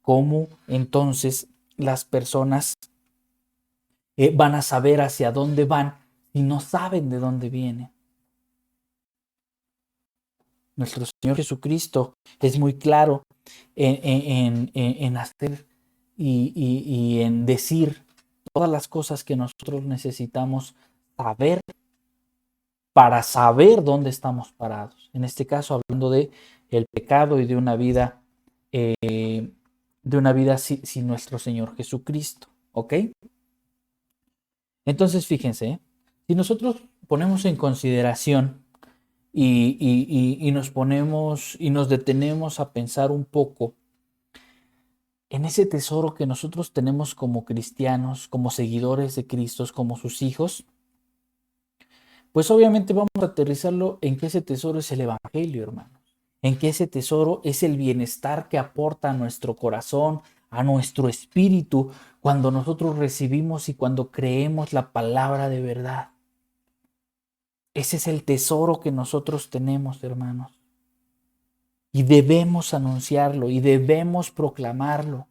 ¿Cómo entonces las personas van a saber hacia dónde van si no saben de dónde vienen? Nuestro Señor Jesucristo es muy claro en hacer y en decir todas las cosas que nosotros necesitamos saber para saber dónde estamos parados. En este caso, hablando de el pecado y de una vida, sin nuestro Señor Jesucristo. ¿Ok? Entonces, fíjense, si nosotros ponemos en consideración y nos ponemos y nos detenemos a pensar un poco en ese tesoro que nosotros tenemos como cristianos, como seguidores de Cristo, como sus hijos, pues obviamente vamos a aterrizarlo en que ese tesoro es el Evangelio, hermanos. En que ese tesoro es el bienestar que aporta a nuestro corazón, a nuestro espíritu, cuando nosotros recibimos y cuando creemos la palabra de verdad. Ese es el tesoro que nosotros tenemos, hermanos. Y debemos anunciarlo y debemos proclamarlo.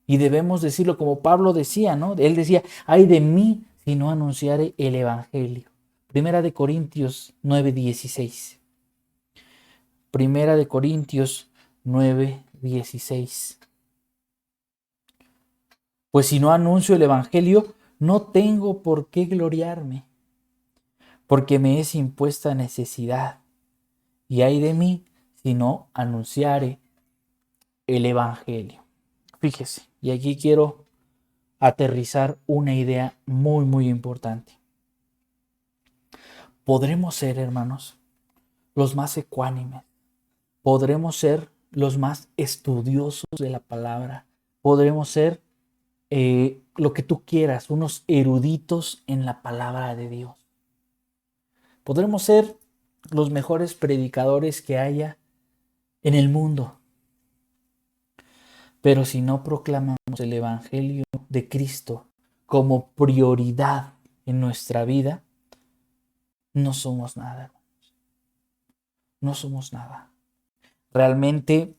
Y debemos decirlo como Pablo decía, ¿no? Él decía, ay de mí si no anunciare el Evangelio. Primera de Corintios 9:16. Primera de Corintios 9:16. Pues si no anuncio el Evangelio, no tengo por qué gloriarme, porque me es impuesta necesidad. Y ay de mí si no anunciare el Evangelio. Fíjese, y aquí quiero aterrizar una idea muy, muy importante. Podremos ser, hermanos, los más ecuánimes. Podremos ser los más estudiosos de la palabra. Podremos ser lo que tú quieras, unos eruditos en la palabra de Dios. Podremos ser los mejores predicadores que haya en el mundo. Pero si no proclamamos el Evangelio de Cristo como prioridad en nuestra vida, no somos nada. No somos nada. Realmente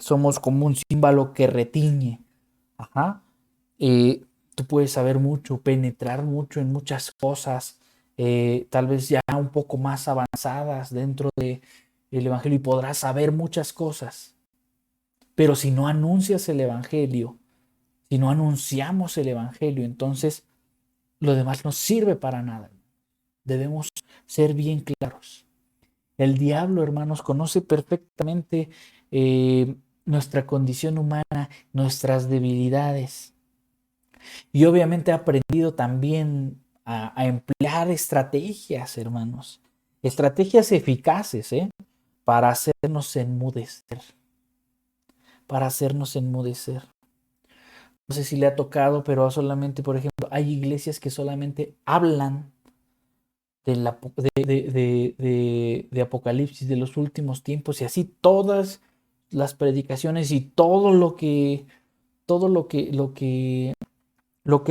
somos como un címbalo que retiñe. Ajá. Tú puedes saber mucho, penetrar mucho en muchas cosas, tal vez ya un poco más avanzadas dentro del Evangelio y podrás saber muchas cosas. Pero si no anuncias el Evangelio, si no anunciamos el Evangelio, entonces lo demás no sirve para nada. Debemos ser bien claros. El diablo, hermanos, conoce perfectamente nuestra condición humana, nuestras debilidades. Y obviamente ha aprendido también a emplear estrategias, hermanos. Estrategias eficaces, para hacernos enmudecer. Para hacernos enmudecer. No sé si le ha tocado, pero solamente, por ejemplo, hay iglesias que solamente hablan de Apocalipsis, de los últimos tiempos, y así todas las predicaciones y lo que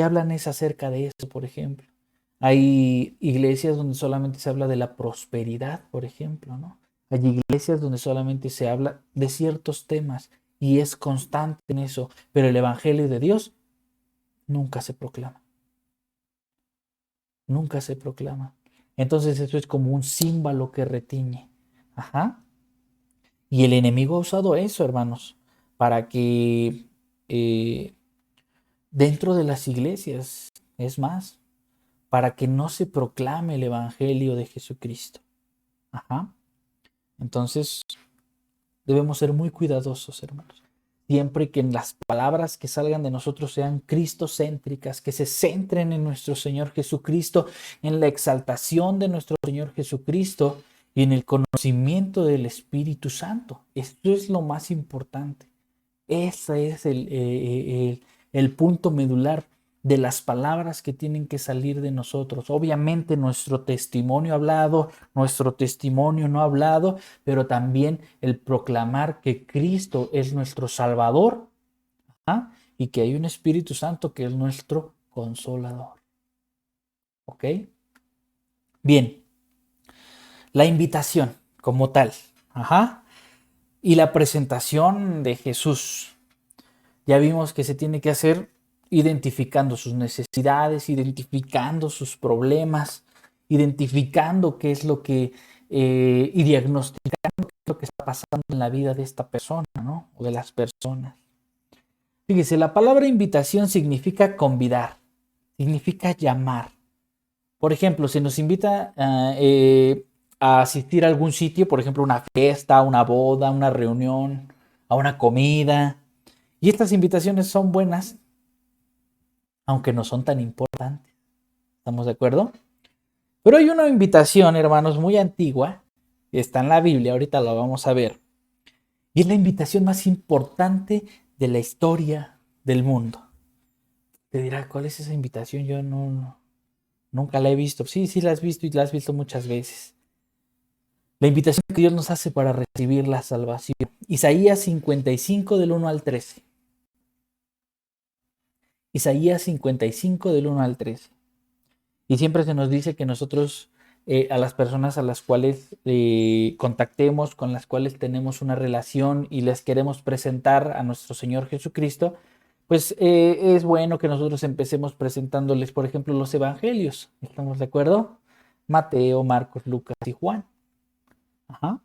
hablan es acerca de eso, por ejemplo. Hay iglesias donde solamente se habla de la prosperidad, por ejemplo, ¿no? Hay iglesias donde solamente se habla de ciertos temas y es constante en eso, pero el Evangelio de Dios nunca se proclama. Nunca se proclama. Entonces eso es como un símbolo que retiñe. Ajá. Y el enemigo ha usado eso, hermanos, para que dentro de las iglesias, es más, para que no se proclame el Evangelio de Jesucristo. Ajá. Entonces, debemos ser muy cuidadosos, hermanos. Siempre que las palabras que salgan de nosotros sean cristocéntricas, que se centren en nuestro Señor Jesucristo, en la exaltación de nuestro Señor Jesucristo y en el conocimiento del Espíritu Santo. Esto es lo más importante. Ese es el punto medular de las palabras que tienen que salir de nosotros. Obviamente nuestro testimonio hablado, nuestro testimonio no hablado, pero también el proclamar que Cristo es nuestro Salvador, ¿ah? Y que hay un Espíritu Santo que es nuestro Consolador. ¿Ok? Bien, la invitación como tal. Ajá. Y la presentación de Jesús. Ya vimos que se tiene que hacer identificando sus necesidades, identificando sus problemas, identificando qué es lo que, y diagnosticando qué es lo que está pasando en la vida de esta persona, ¿no? O de las personas. Fíjese, la palabra invitación significa convidar, significa llamar. Por ejemplo, se nos invita a asistir a algún sitio, por ejemplo, una fiesta, una boda, una reunión, a una comida. Y estas invitaciones son buenas, aunque no son tan importantes. ¿Estamos de acuerdo? Pero hay una invitación, hermanos, muy antigua, que está en la Biblia, ahorita la vamos a ver. Y es la invitación más importante de la historia del mundo. Te dirá, ¿cuál es esa invitación? Yo nunca la he visto. Sí, sí la has visto y la has visto muchas veces. La invitación que Dios nos hace para recibir la salvación. Isaías 55 del 1 al 13. Isaías 55 del 1 al 13. Y siempre se nos dice que nosotros, a las personas a las cuales contactemos, con las cuales tenemos una relación y les queremos presentar a nuestro Señor Jesucristo, pues es bueno que nosotros empecemos presentándoles, por ejemplo, los evangelios. ¿Estamos de acuerdo? Mateo, Marcos, Lucas y Juan. Ajá.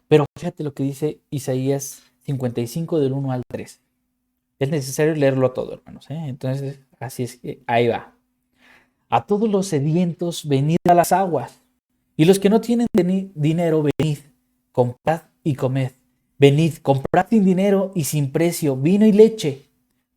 Pero fíjate lo que dice Isaías 55 del 1 al 3. Es necesario leerlo todo, hermanos. Entonces, así es que ahí va. A todos los sedientos, venid a las aguas. Y los que no tienen dinero, venid, comprad y comed. Venid, comprad sin dinero y sin precio vino y leche.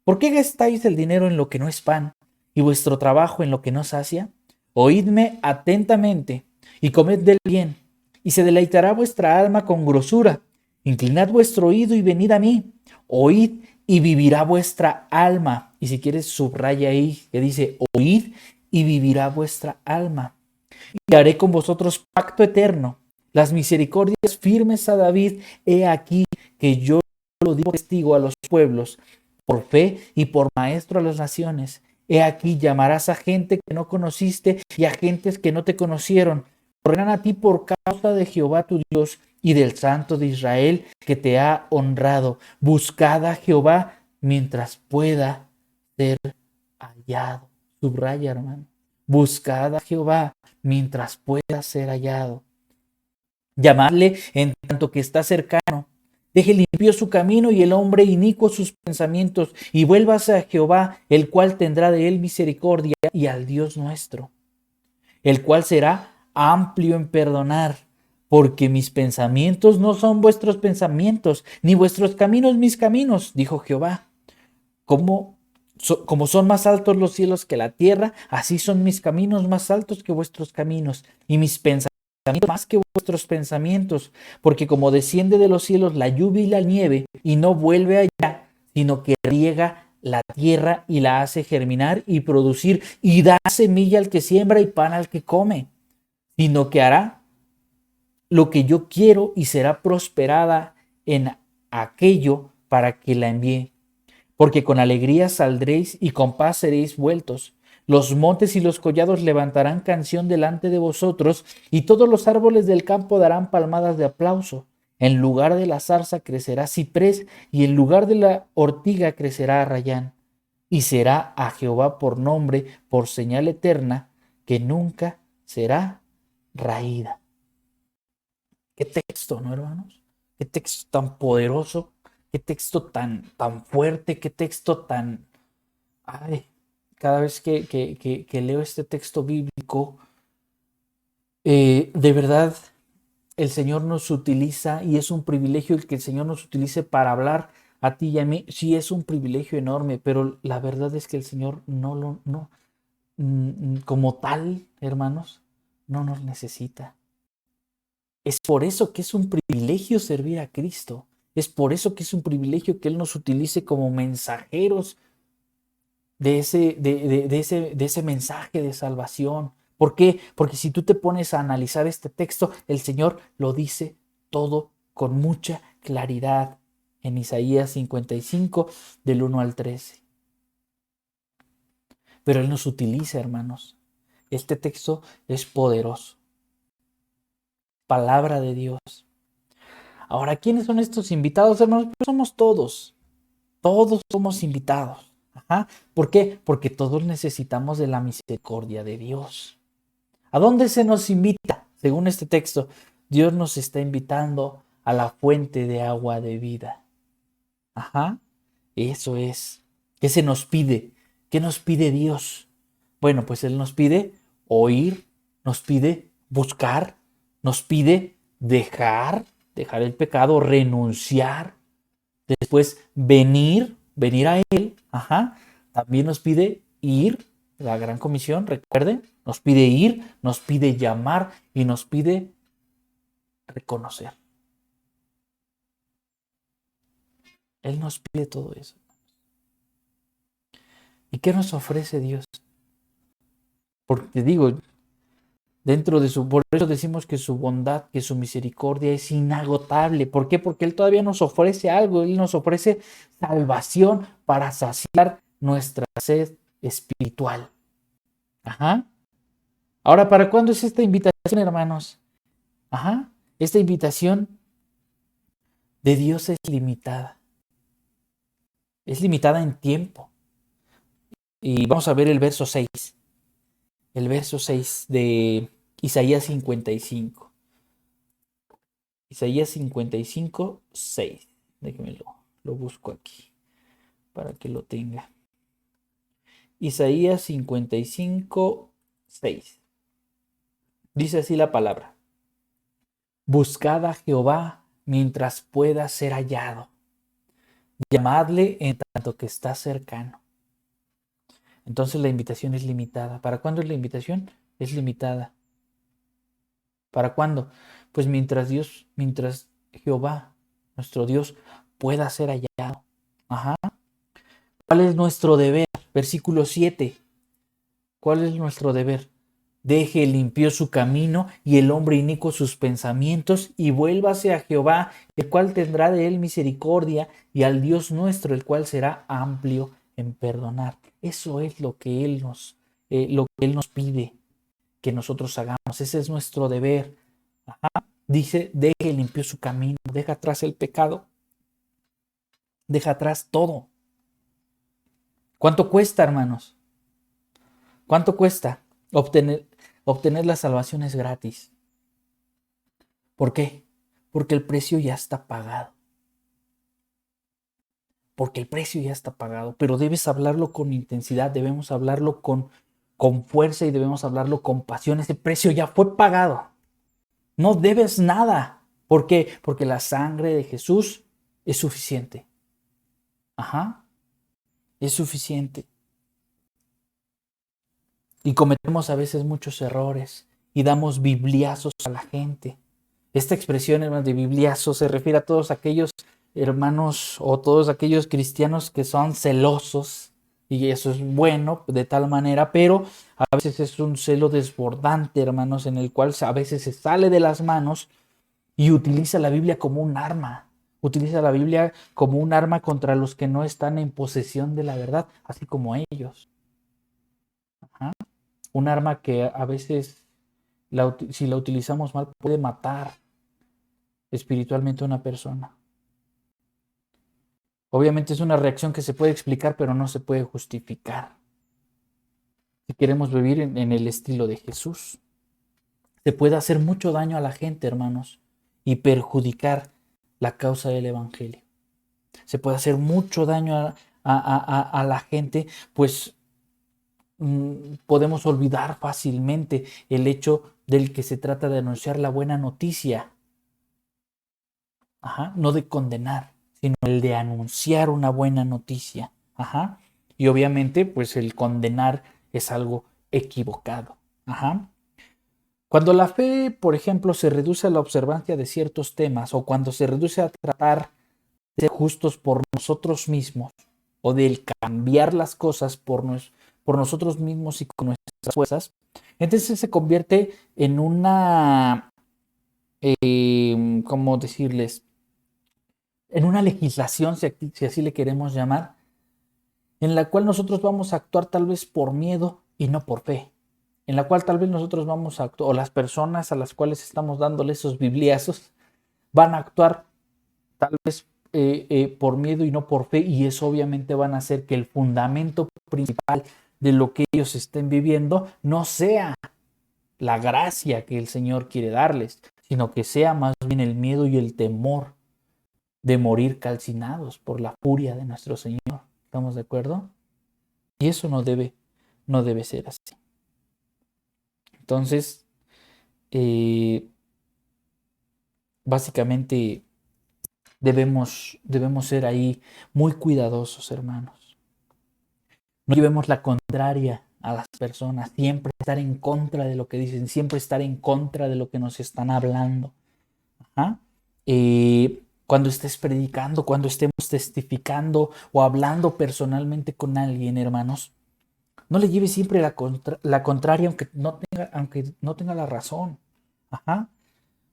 ¿Por qué gastáis el dinero en lo que no es pan y vuestro trabajo en lo que no sacia? Oídme atentamente y comed del bien, y se deleitará vuestra alma con grosura. Inclinad vuestro oído y venid a mí. Oíd y vivirá vuestra alma. Y si quieres, subraya ahí que dice, oíd y vivirá vuestra alma. Y haré con vosotros pacto eterno. Las misericordias firmes a David, he aquí que yo lo digo testigo a los pueblos, por fe y por maestro a las naciones. He aquí llamarás a gente que no conociste y a gentes que no te conocieron. Correrán a ti por causa de Jehová tu Dios y del Santo de Israel que te ha honrado. Buscad a Jehová mientras pueda ser hallado. Subraya, hermano. Buscad a Jehová mientras pueda ser hallado. Llamadle en tanto que está cercano. Deje limpio su camino y el hombre inicuo sus pensamientos, y vuélvase a Jehová, el cual tendrá de él misericordia, y al Dios nuestro, el cual será amplio en perdonar, porque mis pensamientos no son vuestros pensamientos, ni vuestros caminos mis caminos, dijo Jehová. Como son más altos los cielos que la tierra, así son mis caminos más altos que vuestros caminos, y mis pensamientos más que vuestros pensamientos, porque como desciende de los cielos la lluvia y la nieve, y no vuelve allá, sino que riega la tierra y la hace germinar y producir, y da semilla al que siembra y pan al que come, sino que hará lo que yo quiero y será prosperada en aquello para que la envíe. Porque con alegría saldréis y con paz seréis vueltos. Los montes y los collados levantarán canción delante de vosotros, y todos los árboles del campo darán palmadas de aplauso. En lugar de la zarza crecerá ciprés, y en lugar de la ortiga crecerá arrayán. Y será a Jehová por nombre, por señal eterna, que nunca será raída. Qué texto, ¿no, hermanos? Qué texto tan poderoso, qué texto tan fuerte, qué texto tan... Ay, cada vez que leo este texto bíblico, de verdad el Señor nos utiliza, y es un privilegio el que el Señor nos utilice para hablar a ti y a mí. Sí, es un privilegio enorme, pero la verdad es que el Señor como tal, hermanos, no nos necesita. Es por eso que es un privilegio servir a Cristo. Es por eso que es un privilegio que Él nos utilice como mensajeros de ese mensaje de salvación. ¿Por qué? Porque si tú te pones a analizar este texto, el Señor lo dice todo con mucha claridad en Isaías 55, del 1 al 13. Pero Él nos utiliza, hermanos. Este texto es poderoso. Palabra de Dios. Ahora, ¿quiénes son estos invitados, hermanos? Pues somos todos. Todos somos invitados. Ajá. ¿Por qué? Porque todos necesitamos de la misericordia de Dios. ¿A dónde se nos invita? Según este texto, Dios nos está invitando a la fuente de agua de vida. Ajá, eso es. ¿Qué se nos pide? ¿Qué nos pide Dios? Bueno, pues Él nos pide oír, nos pide buscar, nos pide dejar el pecado, renunciar, después venir a Él. Ajá, también nos pide ir, la gran comisión, recuerden, nos pide ir, nos pide llamar y nos pide reconocer. Él nos pide todo eso. ¿Y qué nos ofrece Dios? Porque digo, por eso decimos que su bondad, que su misericordia es inagotable. ¿Por qué? Porque Él todavía nos ofrece algo. Él nos ofrece salvación para saciar nuestra sed espiritual. Ajá. Ahora, ¿para cuándo es esta invitación, hermanos? Ajá. Esta invitación de Dios es limitada. Es limitada en tiempo. Y vamos a ver el verso 6. El verso 6 de Isaías 55. Isaías 55, 6. Déjenme lo busco aquí para que lo tenga. Isaías 55, 6. Dice así la palabra. Buscad a Jehová mientras pueda ser hallado. Llamadle en tanto que está cercano. Entonces la invitación es limitada. ¿Para cuándo es la invitación? Es limitada. ¿Para cuándo? Pues mientras Jehová, nuestro Dios, pueda ser hallado. Ajá. ¿Cuál es nuestro deber? Versículo 7. ¿Cuál es nuestro deber? Deje limpio su camino y el hombre inicuo sus pensamientos y vuélvase a Jehová, el cual tendrá de él misericordia, y al Dios nuestro, el cual será amplio en perdonar. Eso es lo que Él nos pide que nosotros hagamos. Ese es nuestro deber. Ajá. Dice, deje limpio su camino, deja atrás el pecado, deja atrás todo. ¿Cuánto cuesta, hermanos? ¿Cuánto cuesta obtener la salvación? Es gratis. ¿Por qué? Porque el precio ya está pagado. Porque el precio ya está pagado, pero debes hablarlo con intensidad, debemos hablarlo con fuerza y debemos hablarlo con pasión. Ese precio ya fue pagado. No debes nada. ¿Por qué? Porque la sangre de Jesús es suficiente. Ajá. Es suficiente. Y cometemos a veces muchos errores y damos bibliazos a la gente. Esta expresión, hermanos, de bibliazo se refiere a todos aquellos hermanos o todos aquellos cristianos que son celosos, y eso es bueno de tal manera, pero a veces es un celo desbordante, hermanos, en el cual a veces se sale de las manos y utiliza la Biblia como un arma. Utiliza la Biblia como un arma contra los que no están en posesión de la verdad, así como ellos. Ajá. Un arma que a veces, si la utilizamos mal, puede matar espiritualmente a una persona. Obviamente es una reacción que se puede explicar, pero no se puede justificar. Si queremos vivir en el estilo de Jesús, se puede hacer mucho daño a la gente, hermanos, y perjudicar la causa del Evangelio. Se puede hacer mucho daño a la gente, pues podemos olvidar fácilmente el hecho del que se trata de anunciar la buena noticia. Ajá, no de condenar, sino el de anunciar una buena noticia. Ajá. Y obviamente, pues el condenar es algo equivocado. Ajá. Cuando la fe, por ejemplo, se reduce a la observancia de ciertos temas, o cuando se reduce a tratar de ser justos por nosotros mismos, o del cambiar las cosas por nosotros mismos y con nuestras fuerzas, entonces se convierte en una, ¿cómo decirles? En una legislación, si así le queremos llamar, en la cual nosotros vamos a actuar tal vez por miedo y no por fe, en la cual tal vez nosotros vamos a actuar, o las personas a las cuales estamos dándole esos bibliazos, van a actuar tal vez por miedo y no por fe, y eso obviamente van a hacer que el fundamento principal de lo que ellos estén viviendo no sea la gracia que el Señor quiere darles, sino que sea más bien el miedo y el temor de morir calcinados por la furia de nuestro Señor. ¿Estamos de acuerdo? Y eso no debe ser así. Entonces, eh, básicamente debemos ser ahí muy cuidadosos, hermanos. No llevemos la contraria a las personas, siempre estar en contra de lo que dicen, siempre estar en contra de lo que nos están hablando. Ajá. Cuando estés predicando, cuando estemos testificando o hablando personalmente con alguien, hermanos, no le lleves siempre la contraria aunque no tenga la razón. Ajá.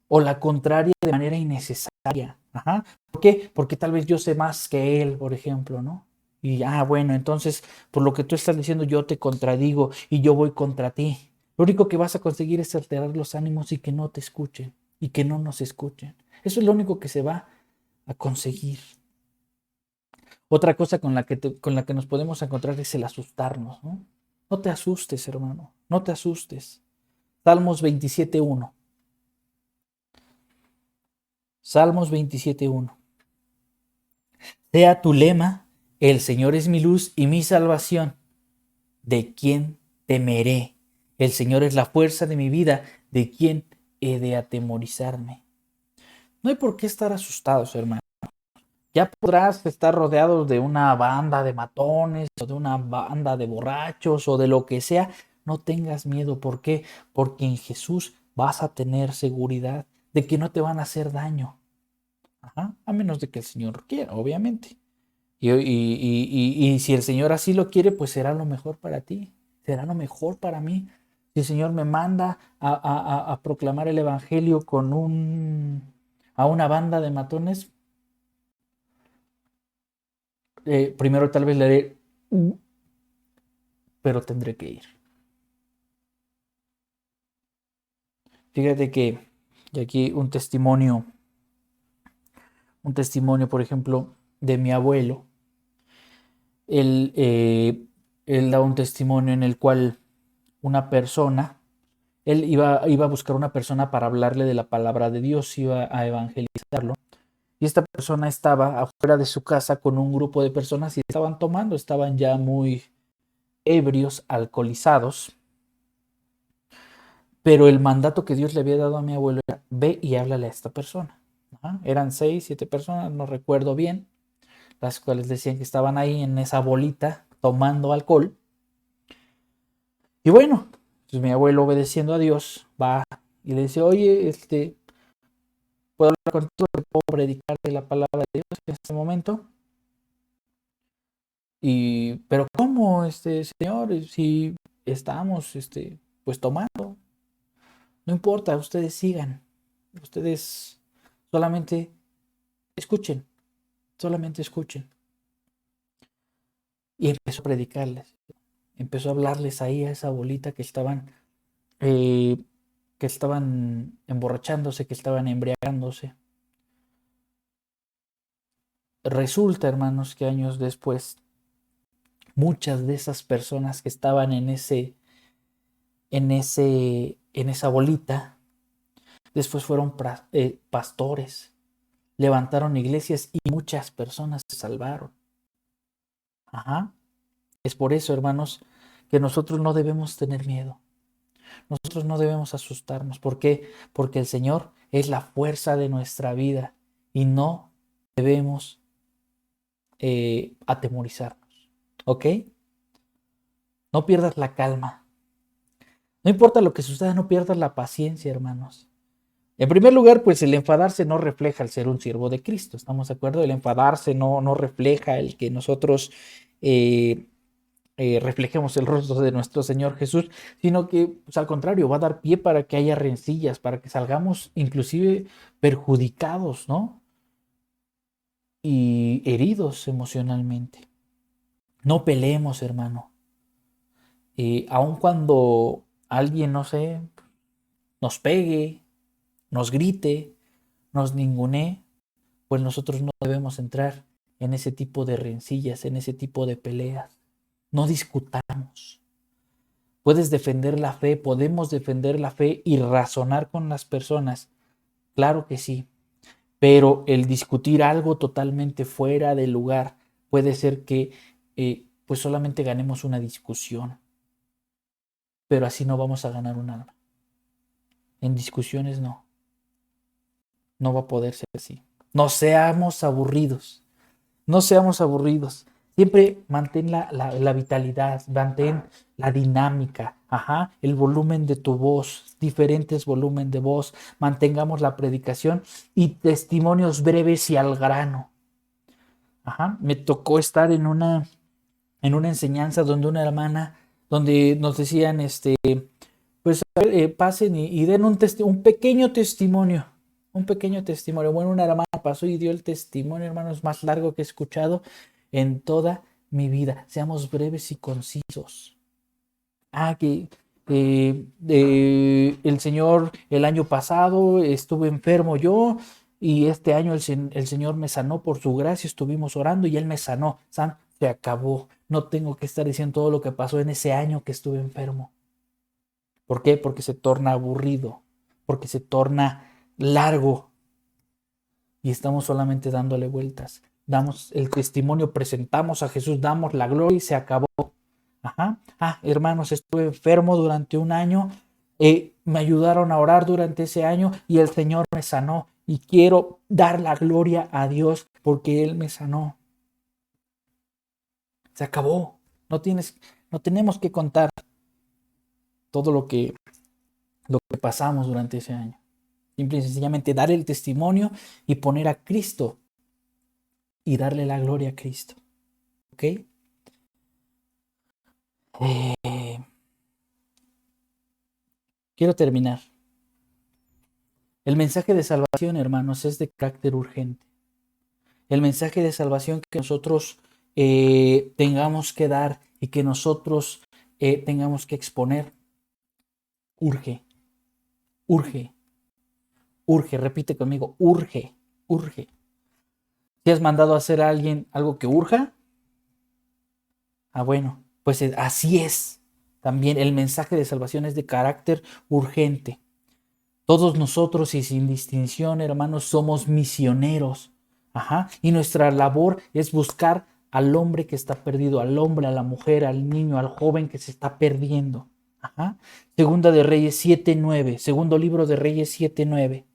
O la contraria de manera innecesaria. Ajá. ¿Por qué? Porque tal vez yo sé más que él, por ejemplo, ¿no? Y, bueno, entonces, por lo que tú estás diciendo, yo te contradigo y yo voy contra ti. Lo único que vas a conseguir es alterar los ánimos y que no te escuchen y que no nos escuchen. Eso es lo único que se va a conseguir. Otra cosa con la que nos podemos encontrar es el asustarnos, ¿no? No te asustes, hermano, no te asustes. Salmos 27.1. Salmos 27.1. Sea tu lema, el Señor es mi luz y mi salvación. ¿De quién temeré? El Señor es la fuerza de mi vida. ¿De quién he de atemorizarme? No hay por qué estar asustados, hermano. Ya podrás estar rodeado de una banda de matones o de una banda de borrachos o de lo que sea. No tengas miedo. ¿Por qué? Porque en Jesús vas a tener seguridad de que no te van a hacer daño. Ajá, a menos de que el Señor quiera, obviamente. Y si el Señor así lo quiere, pues será lo mejor para ti, será lo mejor para mí. Si el Señor me manda a proclamar el Evangelio a una banda de matones, primero tal vez le haré, pero tendré que ir. Fíjate que, y aquí un testimonio, por ejemplo, de mi abuelo. Él, él da un testimonio en el cual una persona, él iba a buscar una persona para hablarle de la palabra de Dios, iba a evangelizarlo. Y esta persona estaba afuera de su casa con un grupo de personas y estaban tomando, estaban ya muy ebrios, alcoholizados. Pero el mandato que Dios le había dado a mi abuelo era, ve y háblale a esta persona. Ajá. Eran 6, 7 personas, no recuerdo bien, las cuales decían que estaban ahí en esa bolita tomando alcohol. Y bueno, pues mi abuelo, obedeciendo a Dios, va y le dice, oye, ¿puedo hablar contigo? ¿Puedo predicarte la palabra de Dios en este momento? Pero ¿cómo, señor? Si estamos, pues tomando. No importa, ustedes sigan. Ustedes solamente escuchen, solamente escuchen. Y empezó a predicarles. Empezó a hablarles ahí a esa bolita eh, que estaban emborrachándose, que estaban embriagándose. Resulta, hermanos, que años después, muchas de esas personas que estaban en esa bolita, después fueron pastores, levantaron iglesias y muchas personas se salvaron. Ajá. Es por eso, hermanos, que nosotros no debemos tener miedo. Nosotros no debemos asustarnos. ¿Por qué? Porque el Señor es la fuerza de nuestra vida y no debemos atemorizarnos. ¿Ok? No pierdas la calma. No importa lo que suceda, no pierdas la paciencia, hermanos. En primer lugar, pues el enfadarse no refleja el ser un siervo de Cristo. ¿Estamos de acuerdo? El enfadarse no refleja el que nosotros eh, reflejemos el rostro de nuestro Señor Jesús, sino que, pues, al contrario, va a dar pie para que haya rencillas, para que salgamos inclusive perjudicados, ¿no? Y heridos emocionalmente. No peleemos, hermano. Aun cuando alguien, no sé, nos pegue, nos grite, nos ningunee, pues nosotros no debemos entrar en ese tipo de rencillas, en ese tipo de peleas. No discutamos. Puedes defender la fe, podemos defender la fe y razonar con las personas claro que sí, pero el discutir algo totalmente fuera de lugar puede ser que pues solamente ganemos una discusión, pero así no vamos a ganar un alma. En discusiones no va a poder ser así. No seamos aburridos. No seamos aburridos. Siempre mantén la vitalidad, mantén la dinámica, el volumen de tu voz, diferentes volúmenes de voz. Mantengamos la predicación y testimonios breves y al grano. Me tocó estar en una enseñanza donde una hermana, donde nos decían, pues pasen y den un pequeño testimonio. Un pequeño testimonio. Bueno, una hermana pasó y dio el testimonio, hermanos, más largo que he escuchado en toda mi vida. Seamos breves y concisos. El Señor, el año pasado estuve enfermo yo y este año el Señor me sanó por su gracia, estuvimos orando y Él me sanó. Se acabó. No tengo que estar diciendo todo lo que pasó en ese año que estuve enfermo. ¿Por qué? Porque se torna aburrido, porque se torna largo y estamos solamente dándole vueltas. Damos el testimonio, presentamos a Jesús, damos la gloria y se acabó. Hermanos, estuve enfermo durante un año, me ayudaron a orar durante ese año y el Señor me sanó y quiero dar la gloria a Dios porque Él me sanó. Se acabó. No tenemos que contar todo lo que pasamos durante ese año. Simple y sencillamente dar el testimonio y poner a Cristo y darle la gloria a Cristo. ¿Ok? Quiero terminar. El mensaje de salvación, hermanos, es de carácter urgente. El mensaje de salvación que nosotros tengamos que dar y que nosotros tengamos que exponer, urge, repite conmigo, urge. ¿Si has mandado a hacer a alguien algo que urja? Bueno, pues así es. También el mensaje de salvación es de carácter urgente. Todos nosotros y sin distinción, hermanos, somos misioneros. Y nuestra labor es buscar al hombre que está perdido, al hombre, a la mujer, al niño, al joven que se está perdiendo. Segunda de Reyes 7:9, segundo libro de Reyes 7:9.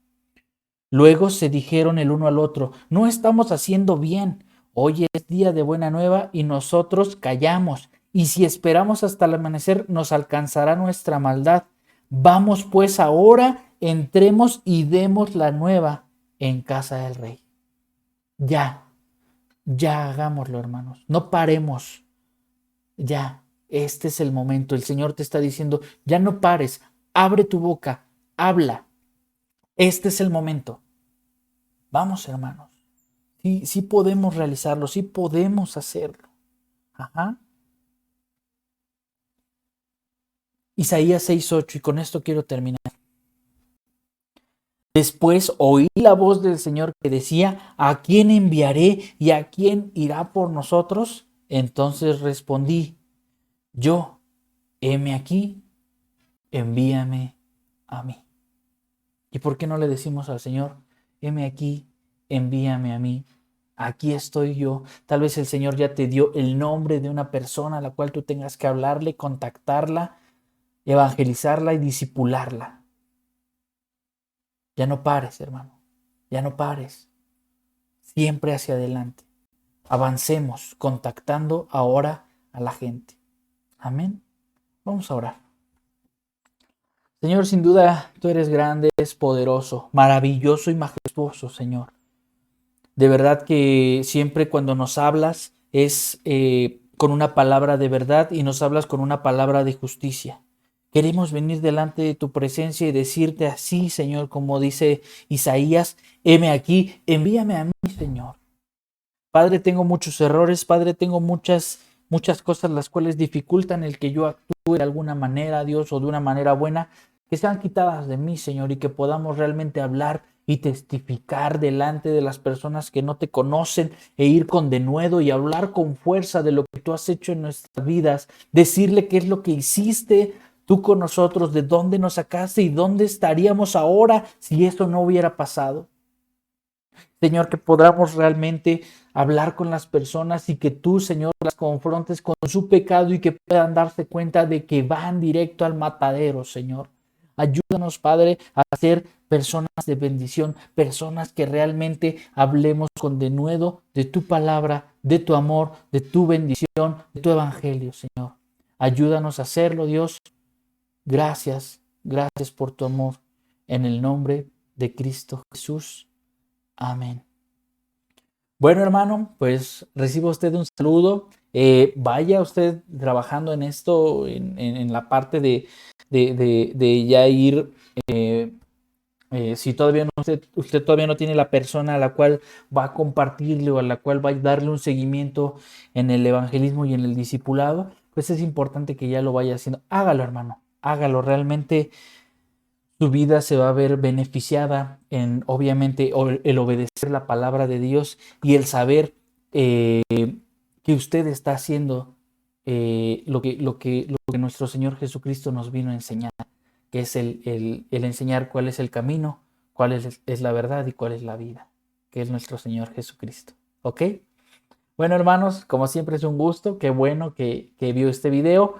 Luego se dijeron el uno al otro, no estamos haciendo bien. Hoy es día de buena nueva y nosotros callamos. Y si esperamos hasta el amanecer, nos alcanzará nuestra maldad. Vamos pues ahora, entremos y demos la nueva en casa del rey. Ya hagámoslo, hermanos. No paremos. Ya, este es el momento. El Señor te está diciendo, ya no pares. Abre tu boca, habla. Este es el momento. Vamos, hermanos. Sí podemos realizarlo, sí podemos hacerlo. Isaías 6:8, y con esto quiero terminar. Después oí la voz del Señor que decía, ¿a quién enviaré y a quién irá por nosotros? Entonces respondí, yo, heme aquí, envíame a mí. ¿Y por qué no le decimos al Señor, heme aquí, envíame a mí? Aquí estoy yo. Tal vez el Señor ya te dio el nombre de una persona a la cual tú tengas que hablarle, contactarla, evangelizarla y discipularla. Ya no pares, hermano. Ya no pares. Siempre hacia adelante. Avancemos contactando ahora a la gente. Amén. Vamos a orar. Señor, sin duda, tú eres grande, eres poderoso, maravilloso y majestuoso, Señor. De verdad que siempre cuando nos hablas es con una palabra de verdad y nos hablas con una palabra de justicia. Queremos venir delante de tu presencia y decirte así, Señor, como dice Isaías, heme aquí, envíame a mí, Señor. Padre, tengo muchos errores, Padre, tengo muchas cosas las cuales dificultan el que yo actúe de alguna manera, Dios, o de una manera buena, que sean quitadas de mí, Señor, y que podamos realmente hablar y testificar delante de las personas que no te conocen e ir con denuedo y hablar con fuerza de lo que tú has hecho en nuestras vidas, decirle qué es lo que hiciste tú con nosotros, de dónde nos sacaste y dónde estaríamos ahora si esto no hubiera pasado. Señor, que podamos realmente hablar con las personas y que tú, Señor, las confrontes con su pecado y que puedan darse cuenta de que van directo al matadero, Señor. Ayúdanos, Padre, a ser personas de bendición, personas que realmente hablemos con denuedo de tu palabra, de tu amor, de tu bendición, de tu evangelio, Señor. Ayúdanos a hacerlo, Dios. Gracias, gracias por tu amor. En el nombre de Cristo Jesús. Amén. Bueno, hermano, pues reciba usted un saludo. Vaya usted trabajando en esto, en la parte de ya ir, si todavía no, usted todavía no tiene la persona a la cual va a compartirle o a la cual va a darle un seguimiento en el evangelismo y en el discipulado, pues es importante que ya lo vaya haciendo. Hágalo, hermano, hágalo. Realmente tu vida se va a ver beneficiada en, obviamente, el obedecer la palabra de Dios y el saber que usted está haciendo lo que nuestro Señor Jesucristo nos vino a enseñar, que es el enseñar cuál es el camino, cuál es la verdad y cuál es la vida, que es nuestro Señor Jesucristo. ¿Ok? Bueno, hermanos, como siempre es un gusto. Qué bueno que vio este video.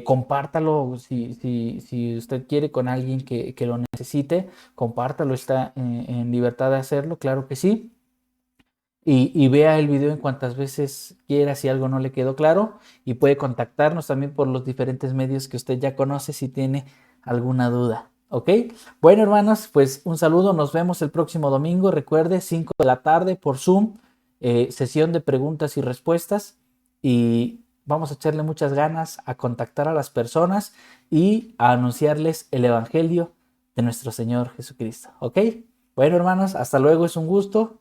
Compártalo si usted quiere con alguien que lo necesite. Compártalo, está en libertad de hacerlo, claro que sí. Y vea el video en cuantas veces quiera si algo no le quedó claro. Y puede contactarnos también por los diferentes medios que usted ya conoce si tiene alguna duda. ¿Ok? Bueno, hermanos, pues un saludo. Nos vemos el próximo domingo. Recuerde, 5 de la tarde por Zoom. Sesión de preguntas y respuestas. Y vamos a echarle muchas ganas a contactar a las personas y a anunciarles el Evangelio de nuestro Señor Jesucristo. ¿Ok? Bueno, hermanos, hasta luego. Es un gusto.